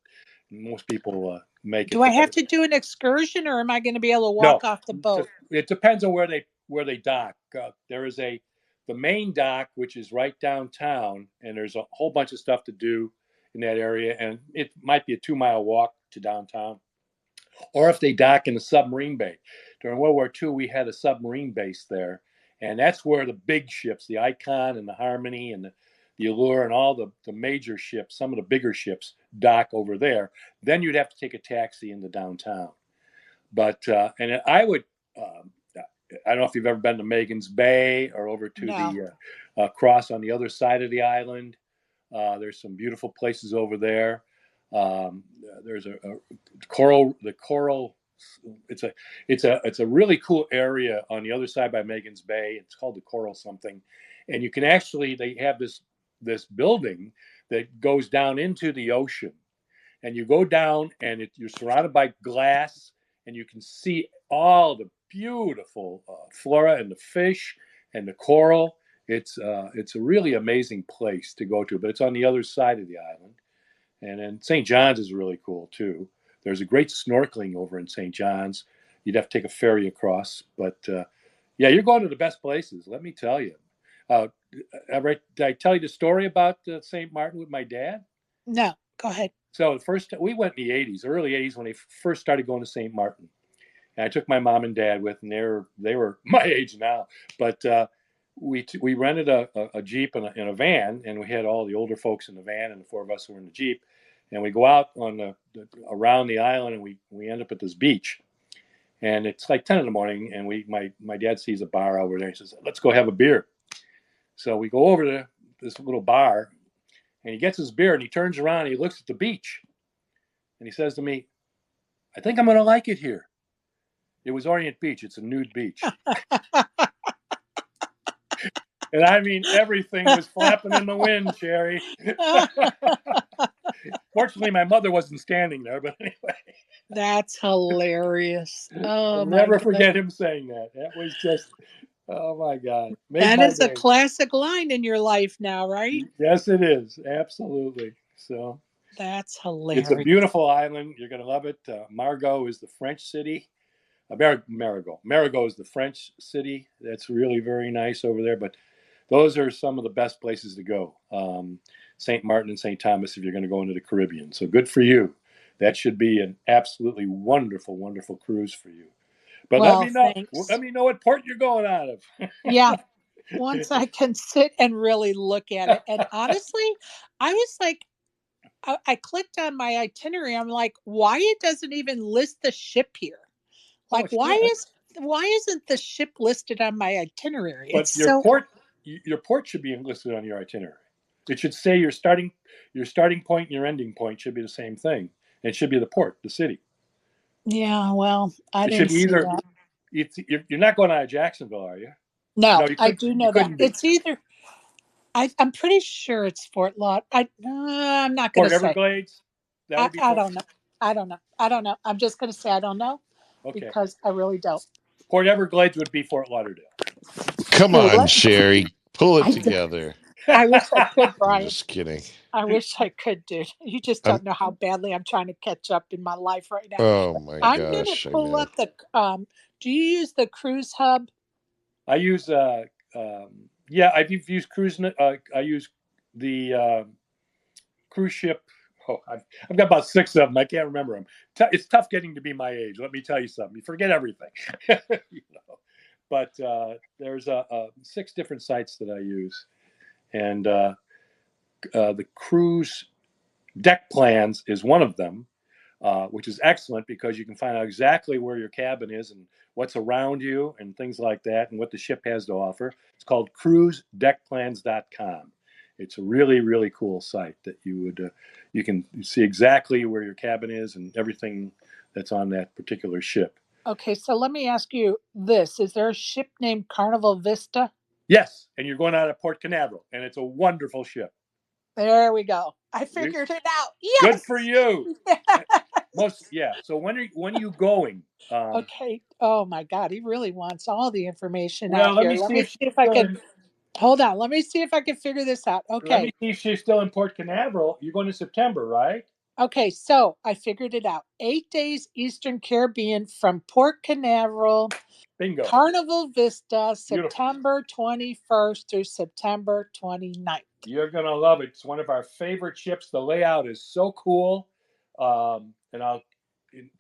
most people make it. Do I have to do an excursion, or am I going to be able to walk off the boat? It depends on where they dock. There is the main dock, which is right downtown, and there's a whole bunch of stuff to do in that area, and it might be a 2-mile walk to downtown. Or if they dock in the submarine bay. During World War II, we had a submarine base there, and that's where the big ships, the Icon and the Harmony and the Allure and all the major ships, some of the bigger ships, dock over there. Then you'd have to take a taxi into downtown. But and I would, I don't know if you've ever been to Megan's Bay or over to the cross on the other side of the island. There's some beautiful places over there. There's the coral. It's a really cool area on the other side by Megan's Bay. It's called the Coral something, and you can actually they have this building that goes down into the ocean, and you go down and you're surrounded by glass, and you can see all the beautiful flora and the fish and the coral. It's a really amazing place to go to, but it's on the other side of the island. And then St. John's is really cool too. There's a great snorkeling over in St. John's. You'd have to take a ferry across, but yeah, you're going to the best places. Let me tell you. Did I tell you the story about St. Martin with my dad? No, go ahead. So we went in the early 80s when they first started going to St. Martin. And I took my mom and dad with, and they were my age now, but we rented a Jeep and a van, and we had all the older folks in the van, and the four of us were in the Jeep, and we go out on around the island, and we end up at this beach, and it's like 10 in the morning, and my dad sees a bar over there. He says, "Let's go have a beer." So we go over to this little bar, and he gets his beer, and he turns around, and he looks at the beach, and he says to me, "I think I'm going to like it here." It was Orient Beach. It's a nude beach. And I mean, everything was flapping in the wind, Sherry. Fortunately, my mother wasn't standing there, but anyway. That's hilarious. Oh, I'll never forget him saying that. That was just, oh my God. That is a classic line in your life now, right? Yes, it is. Absolutely. So that's hilarious. It's a beautiful island. You're going to love it. Margot is the French city. Marigot is the French city. That's really very nice over there. But those are some of the best places to go. St. Martin and St. Thomas if you're going to go into the Caribbean. So good for you. That should be an absolutely wonderful, wonderful cruise for you. But let me know what port you're going out of. Yeah. Once I can sit and really look at it. And honestly, I was like, I clicked on my itinerary. I'm like, why it doesn't even list the ship here? Like, why isn't the ship listed on my itinerary? But your port should be listed on your itinerary. It should say your starting point and your ending point should be the same thing. And it should be the port, the city. Yeah, well, I didn't see that. You're not going out of Jacksonville, are you? No, I do know that. It's either. I'm pretty sure it's Fort Lauderdale. I'm not going to say. Port Everglades? I don't know. I don't know. I'm just going to say I don't know because I really don't. Port Everglades would be Fort Lauderdale. Come on, Sherry. Pull it together. I wish I could, Brian. I'm just kidding. I wish I could, dude. You just don't know how badly I'm trying to catch up in my life right now. Oh, my gosh. I'm going to pull up the... do you use the Cruise Hub? I use... I've used Cruise... I use the cruise ship... Oh, I've got about 6 of them. I can't remember them. It's tough getting to be my age. Let me tell you something. You forget everything. but there's 6 different sites that I use, and the cruise deck plans is one of them, which is excellent because you can find out exactly where your cabin is and what's around you and things like that and what the ship has to offer. It's called cruisedeckplans.com. It's a really, really cool site that you can see exactly where your cabin is and everything that's on that particular ship. Okay, so let me ask you this. Is there a ship named Carnival Vista? Yes, and you're going out of Port Canaveral, and it's a wonderful ship. There we go. I figured it out. Good Yes. for you. So when are you going? Okay. Oh my God, he really wants all the information Well, out let here. me Let see me if see she's if I still can in. hold on. Let me see if I can figure this out. Let me Okay. see if she's still in Port Canaveral. You're going to September, right? Okay, so I figured it out. 8 days Eastern Caribbean from Port Canaveral, Bingo. Carnival Vista, Beautiful. September 21st through September 29th. You're going to love it. It's one of our favorite ships. The layout is so cool. And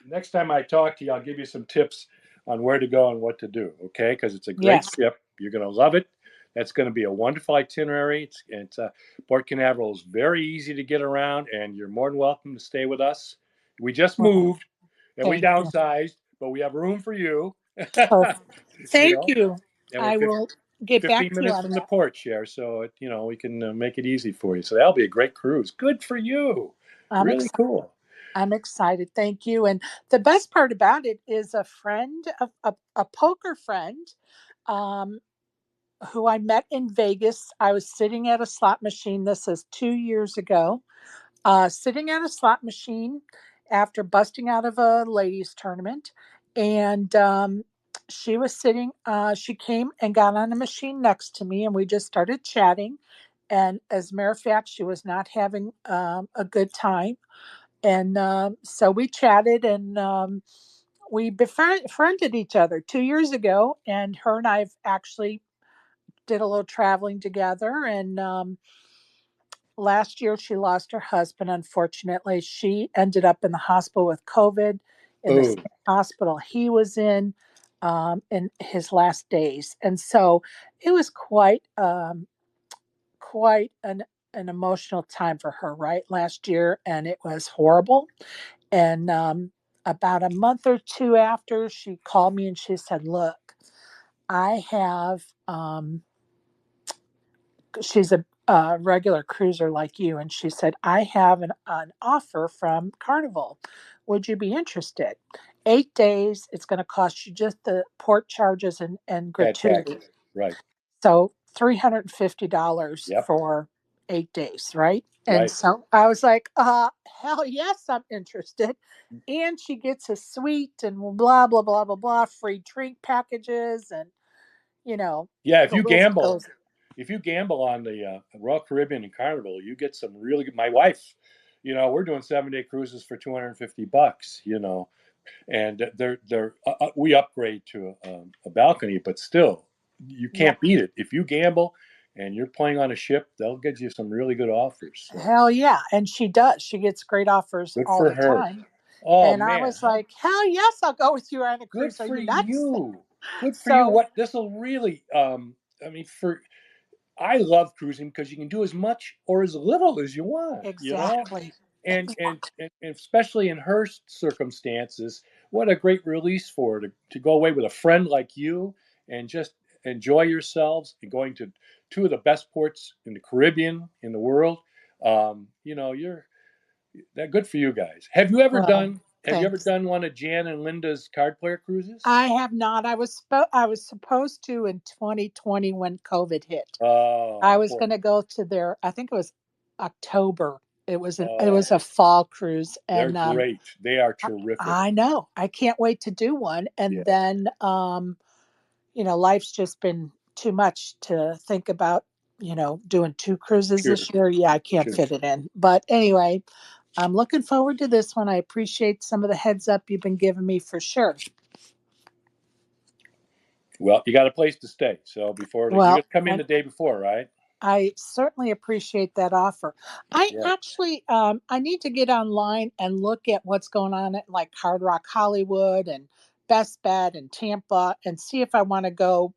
next time I talk to you, I'll give you some tips on where to go and what to do, okay? Because it's a great Yes. ship. You're going to love it. That's going to be a wonderful itinerary. Port Canaveral is very easy to get around, and you're more than welcome to stay with us. We just Well, moved, and we thank you. downsized, but we have room for you. Perfect. you Thank know, you. and we're I will get 15 back to you minutes on from the that. port share, so we can make it easy for you. So that'll be a great cruise. Good for you. I'm Really excited. cool. I'm excited. Thank you. And the best part about it is a friend, a poker friend, um, who I met in Vegas. I was sitting at a slot machine. This is 2 years ago. Sitting at a slot machine after busting out of a ladies' tournament. And she was sitting, she came and got on a machine next to me, and we just started chatting. And as a matter of fact, she was not having a good time. And so we chatted, and we befriended each other 2 years ago. And her and I've actually did a little traveling together. And last year, she lost her husband. Unfortunately, she ended up in the hospital with COVID in the Oh, same hospital he was in his last days. And so it was quite an emotional time for her, right? Last year, and it was horrible. And about a month or two after, she called me and she said, "Look, I have." She's a regular cruiser like you, and she said, "I have an offer from Carnival. Would you be interested? 8 days. It's going to cost you just the port charges and bad gratuity. taxes. Right. So $350 Yep. for 8 days, right?" And Right. so I was like, hell yes, I'm interested. And she gets a suite and blah, blah, blah, blah, blah, free drink packages. And, Yeah. the list goes. If you gamble on the Royal Caribbean and Carnival, you get some really good. My wife, we're doing 7-day cruises for $250. And we upgrade to a balcony, but still, you Yeah, can't beat it. If you gamble and you're playing on a ship, they'll get you some really good offers. So hell yeah. And she does. She gets great offers good all for the her. time. Oh And I man, was like, hell yes, I'll go with you on a good cruise. Are for you nuts? you. Good for you. So, What this will really, I mean, I love cruising because you can do as much or as little as you want. exactly. And especially in her circumstances, what a great release for her to go away with a friend like you and just enjoy yourselves and going to two of the best ports in the Caribbean in the world. You're that good for you guys. Well, Have you ever thanks. done one of Jan and Linda's card player cruises? I have not. I was supposed to in 2020 when COVID hit. I Oh, was poor. going to go to their, I think it was October. It Oh, was a fall cruise, they're and great. They are terrific. I know I can't wait to do one. Yeah, And then life's just been too much to think about, doing two cruises sure, this year. Yeah, I can't sure. fit it in. But anyway, I'm looking forward to this one. I appreciate some of the heads up you've been giving me for sure. Well, you got a place to stay. So you got Well, to come in the day before, right? I certainly appreciate that offer. I Yeah. actually, I need to get online and look at what's going on at like Hard Rock Hollywood and best bet in Tampa and see if I want to go,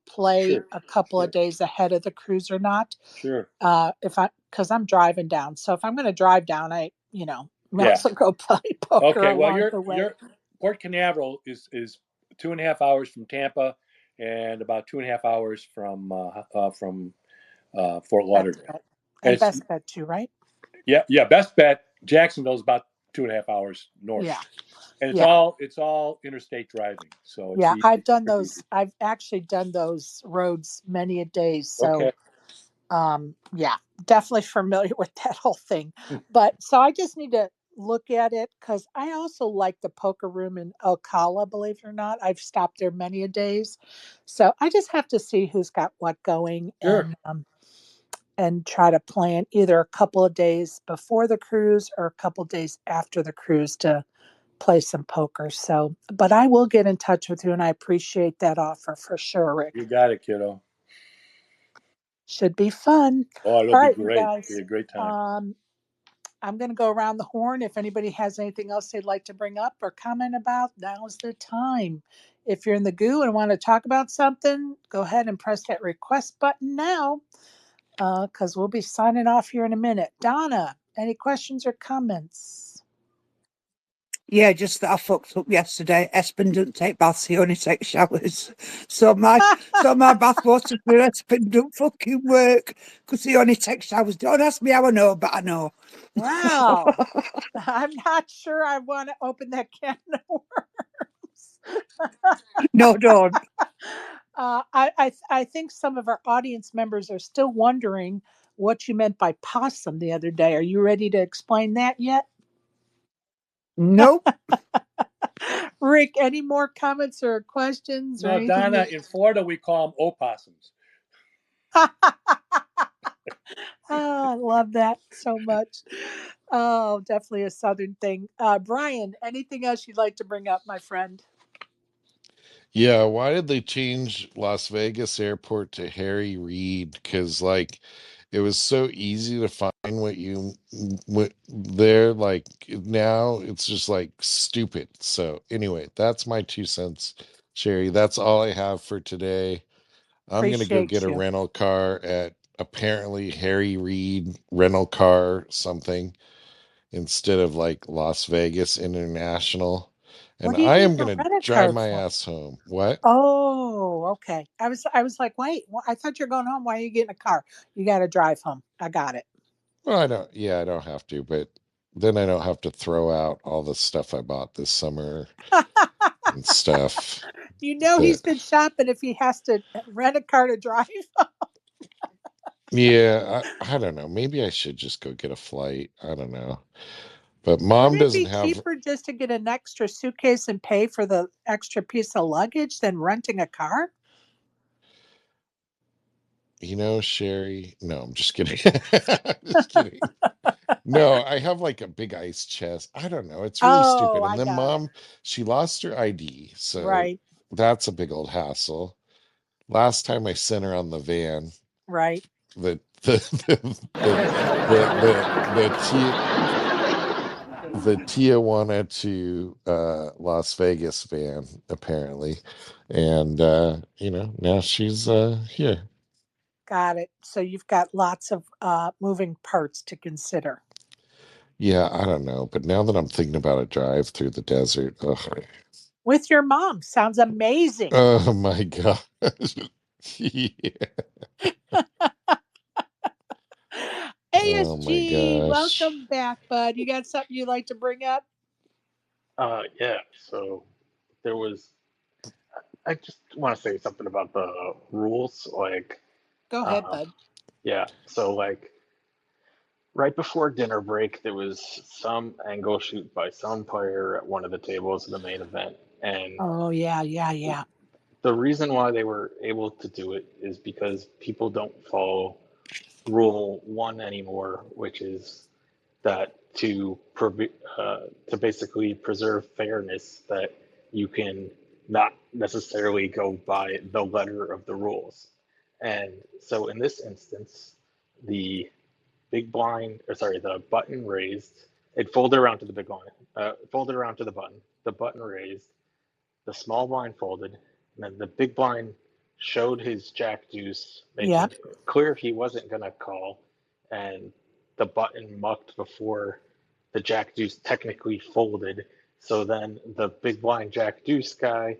play Sure. a couple of days ahead of the cruise or not. Sure. Because I'm driving down. So if I'm going to drive down, I may Yeah. also go play poker Okay. Well, along the way. Port Canaveral is 2.5 hours from Tampa, and about 2.5 hours from Fort Lauderdale. And best bet too, right? Yeah. Best bet. Jacksonville's about 2.5 hours north. Yeah. And it's all interstate driving. So it's easy. I've done those. I've actually done those roads many a days. So, definitely familiar with that whole thing. But so I just need to look at it because I also like the poker room in Ocala, believe it or not. I've stopped there many a days. So I just have to see who's got what going Sure. and try to plan either a couple of days before the cruise or a couple of days after the cruise to play some poker. So, but I will get in touch with you, and I appreciate that offer for sure, Rick. You got it, kiddo. Should be fun. Oh, it'll All be right, great. you guys. It'll be a great time. I'm going to go around the horn. If anybody has anything else they'd like to bring up or comment about, now's the time. If you're in the goo and want to talk about something, go ahead and press that request button now, because we'll be signing off here in a minute. Donna, any questions or comments? Yeah, just that I fucked up yesterday. Espen doesn't take baths; he only takes showers. So my bath water for Espen don't fucking work because he only takes showers. Don't ask me how I know, but I know. Wow. I'm not sure I want to open that can of worms. No, don't. I think some of our audience members are still wondering what you meant by possum the other day. Are you ready to explain that yet? Nope. Rick, any more comments or questions or No, anything? Donna, in Florida, we call them opossums. I love that so much. Oh, definitely a Southern thing. Brian, anything else you'd like to bring up, my friend? Yeah, why did they change Las Vegas airport to Harry Reid? Because it was so easy to find what you went there. Like now, it's just stupid. So anyway, that's my 2 cents, Sherry. That's all I have for today. I'm gonna go get Appreciate a you. rental car at apparently Harry Reid rental car something instead of Las Vegas International. What And do you I need am a gonna rent drive card my for? ass home. What? Oh, okay. I was like, wait, I thought you're going home. Why are you getting a car? You got to drive home. I got it. Well, I don't. Yeah, I don't have to, but then I don't have to throw out all the stuff I bought this summer and stuff. He's But been shopping if he has to rent a car to drive. yeah, I don't know. Maybe I should just go get a flight. I don't know. But mom Wouldn't it doesn't be have, cheaper just to get an extra suitcase and pay for the extra piece of luggage than renting a car? Sherry. No, I'm just kidding. Just kidding. No, I have a big ice chest. I don't know. It's really Oh, stupid. And I then got it. mom, she lost her ID, so Right, that's a big old hassle. Last time I sent her on the van, right. the the the Tijuana to Las Vegas van apparently, and now she's here. Got it. So you've got lots of moving parts to consider. Yeah, I don't know, but now that I'm thinking about a drive through the desert, ugh. With your mom. Sounds amazing. Oh my gosh. Yeah. Oh my ASG, gosh. welcome back, bud. You got something you'd like to bring up? Yeah. So there was. I just want to say something about the rules. Go ahead, Uh, bud. yeah. So right before dinner break, there was some angle shoot by some player at one of the tables in the main event, and Oh, yeah. the reason why they were able to do it is because people don't follow rule one anymore, which is that to basically preserve fairness, that you can not necessarily go by the letter of the rules. And so in this instance, the the button raised, it folded around to the big blind, folded around to the button raised, the small blind folded, and then the big blind showed his jack deuce, making Yep. it clear he wasn't going to call, and the button mucked before the jack deuce technically folded. So then the big blind jack deuce guy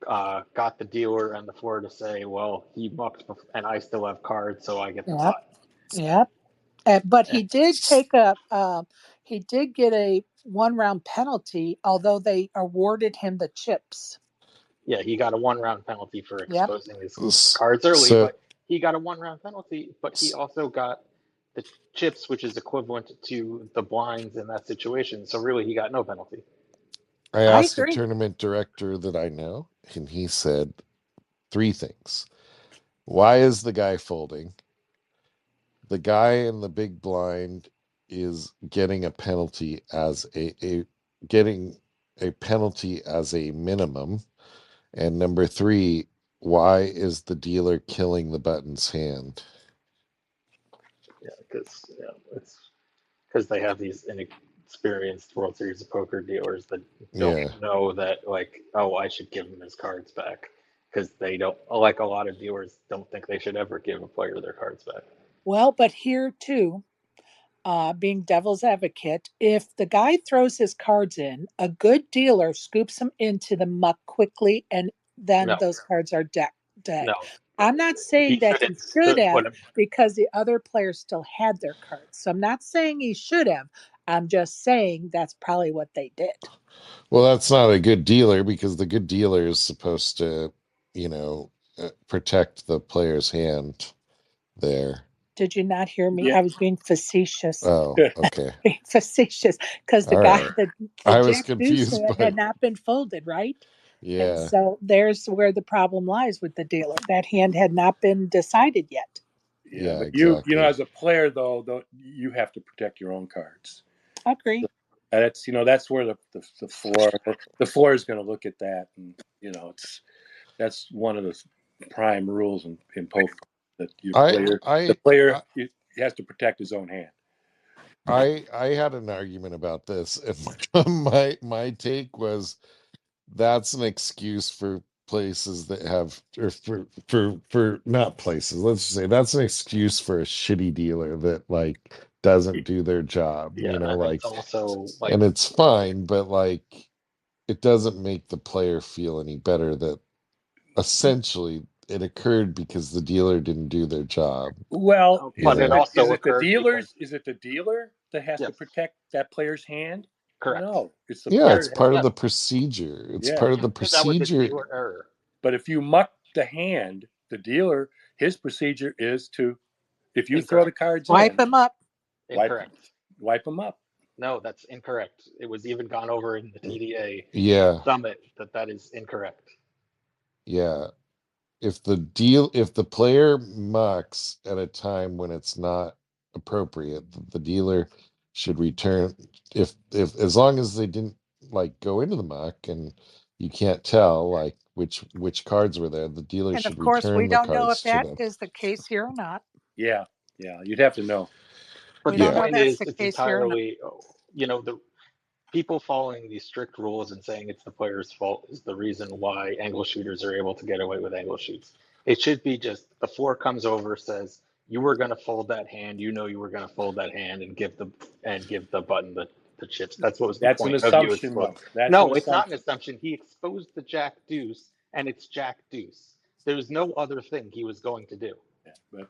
got the dealer and the floor to say, well, he mucked and I still have cards, so I get the Yep. pot. Yep. But Yeah. he did take he did get a 1 round penalty, although they awarded him the chips. Yeah, he got a 1 round penalty for Yep. exposing his cards early, So but he got a 1 round penalty, but he also got the chips, which is equivalent to the blinds in that situation. So really, he got no penalty. I I asked a agree. tournament director that I know, and he said 3 things. Why is the guy folding? The guy in the big blind is getting a penalty as getting a penalty as a minimum. And number 3, why is the dealer killing the button's hand? Yeah, it's because they have these inexperienced World Series of Poker dealers that don't know that, like, oh, I should give him his cards back, because they don't, like a lot of dealers don't think they should ever give a player their cards back. Well, but here too, being devil's advocate, if the guy throws his cards in, a good dealer scoops them into the muck quickly, and then No, those cards are dead. no, I'm not he saying that he shouldn't. should have, because the other players still had their cards. So I'm not saying he should have. I'm just saying that's probably what they did. Well, that's not a good dealer, because the good dealer is supposed to, protect the player's hand there. Did you not hear me? Yeah. I was being facetious. Oh, okay. Being facetious, because the All guy, right. the I was Jack Deuce confused, had but not been folded, right? And yeah. so there's where the problem lies with the dealer. That hand had not been decided yet. Yeah, but exactly. as a player though, you have to protect your own cards. I agree. And that's where the floor is going to look at that, and that's one of the prime rules in poker, that the player has to protect his own hand. I had an argument about this, and my take was that's an excuse for places that have, or for not places, let's just say that's an excuse for a shitty dealer that like doesn't do their job. Yeah, and Like, it's also like, and it's fine, but like it doesn't make the player feel any better that essentially it occurred because the dealer didn't do their job. Well, but it also is it the occurred dealers? Is it the dealer that has to protect that player's hand? Correct. No, it's the Yeah, player. it's part of the procedure. It's part of the procedure. That was a dealer error. But if you muck the hand, the dealer, his procedure is to, if you throw the cards wipe in, them up. Incorrect. Wipe them up. No, that's incorrect. It was even gone over in the TDA summit that is incorrect. Yeah. If the player mucks at a time when it's not appropriate, the dealer should return, if as long as they didn't like go into the muck and you can't tell like which cards were there, the dealer And should of course, return we the don't know cards if to that them. is the case here or not. Yeah, you'd have to know. But We the don't know point that's is, the it's case here or not. entirely, the people following these strict rules and saying it's the player's fault is the reason why angle shooters are able to get away with angle shoots. It should be just the floor comes over, says you were going to fold that hand, you were going to fold that hand, and give the button the chips. That's what was the point of you exposing. No, it's not an assumption. He exposed the jack deuce, and it's jack deuce. There's no other thing he was going to do. Yeah, but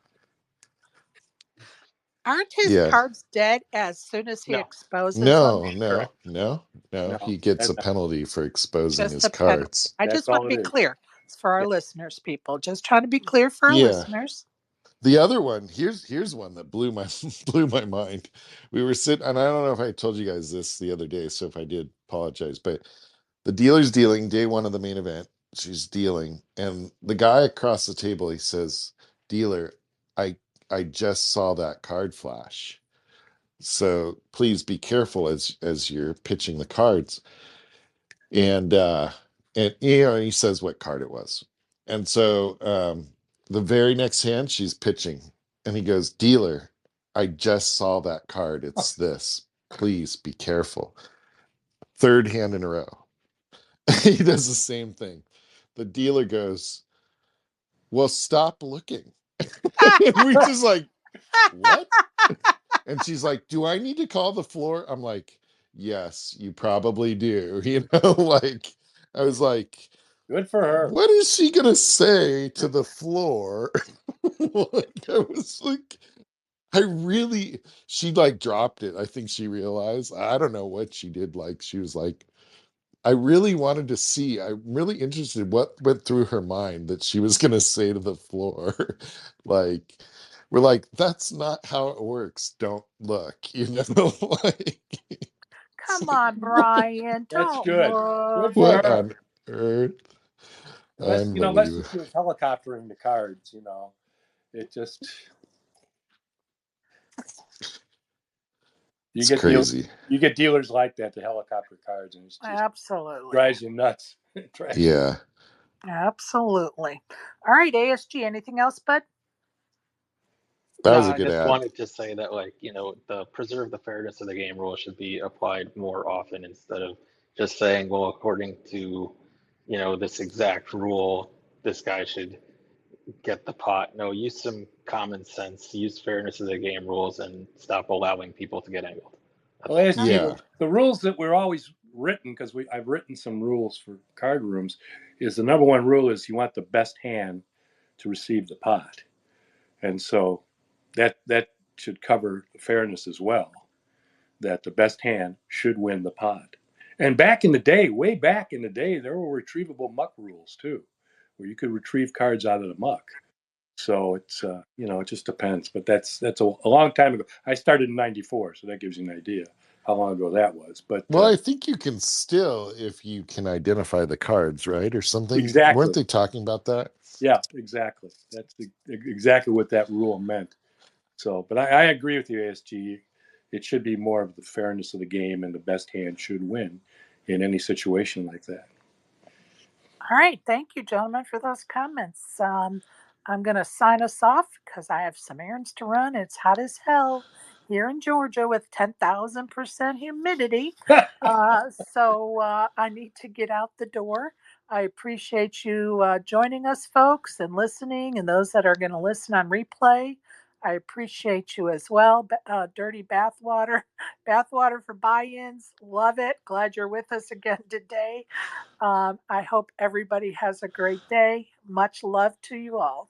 aren't his cards dead as soon as he exposes them? No. He gets a penalty for exposing his cards. I just want to be clear. It's for our listeners, people. Just trying to be clear for our listeners. The other one, here's one that blew my mind. We were sitting, and I don't know if I told you guys this the other day, so if I did, apologize. But the dealer's dealing day one of the main event. She's dealing, and the guy across the table, he says, "Dealer, I just saw that card flash, so please be careful as you're pitching the cards." And he says what card it was, and so the very next hand she's pitching, and he goes, "Dealer, I just saw that card. It's this. Please be careful." Third hand in a row. He does the same thing. The dealer goes, well, stop looking. And we just like, what? And she's like, do I need to call the floor? I'm like, yes, you probably do. Like, I was like, Good for her. what is she gonna say to the floor? Like, I was like, she like dropped it. I think she realized. I don't know what she did. Like, she was like, I really wanted to see. I'm really interested what went through her mind that she was gonna say to the floor. Like, we're like, that's not how it works. Don't look, like, Come on, Brian. That's Don't good. Good look. for what her. on earth? Unless Unbelievable. she was helicoptering the cards, it just It's crazy. you get dealers like that, the helicopter cards, and it just Absolutely. drives you nuts. Yeah. Absolutely. All right, ASG, anything else, bud? That No, was a I good just ad. wanted to say that, like, the preserve the fairness of the game rule should be applied more often instead of just saying, well, according to, this exact rule, this guy should get the pot. No, use some common sense, use fairness of the game rules, and stop allowing people to get angled. Well, ASG, Yeah. the rules that we're always written, because I've written some rules for card rooms, is the number one rule is you want the best hand to receive the pot, and so that should cover fairness as well. That the best hand should win the pot. And back in the day, way back in the day, there were retrievable muck rules too, where you could retrieve cards out of the muck. So it's it just depends. But that's a long time ago. I started in '94, so that gives you an idea how long ago that was. But Well, I think you can still, if you can identify the cards, right, or something. Exactly. Weren't they talking about that? Yeah, exactly. That's exactly what that rule meant. So, but I agree with you, ASG. It should be more of the fairness of the game, and the best hand should win in any situation like that. All right. Thank you, gentlemen, for those comments. I'm going to sign us off because I have some errands to run. It's hot as hell here in Georgia with 10,000% humidity. So I need to get out the door. I appreciate you joining us, folks, and listening, and those that are going to listen on replay. I appreciate you as well. Dirty bathwater, bathwater for buy-ins. Love it. Glad you're with us again today. I hope everybody has a great day. Much love to you all.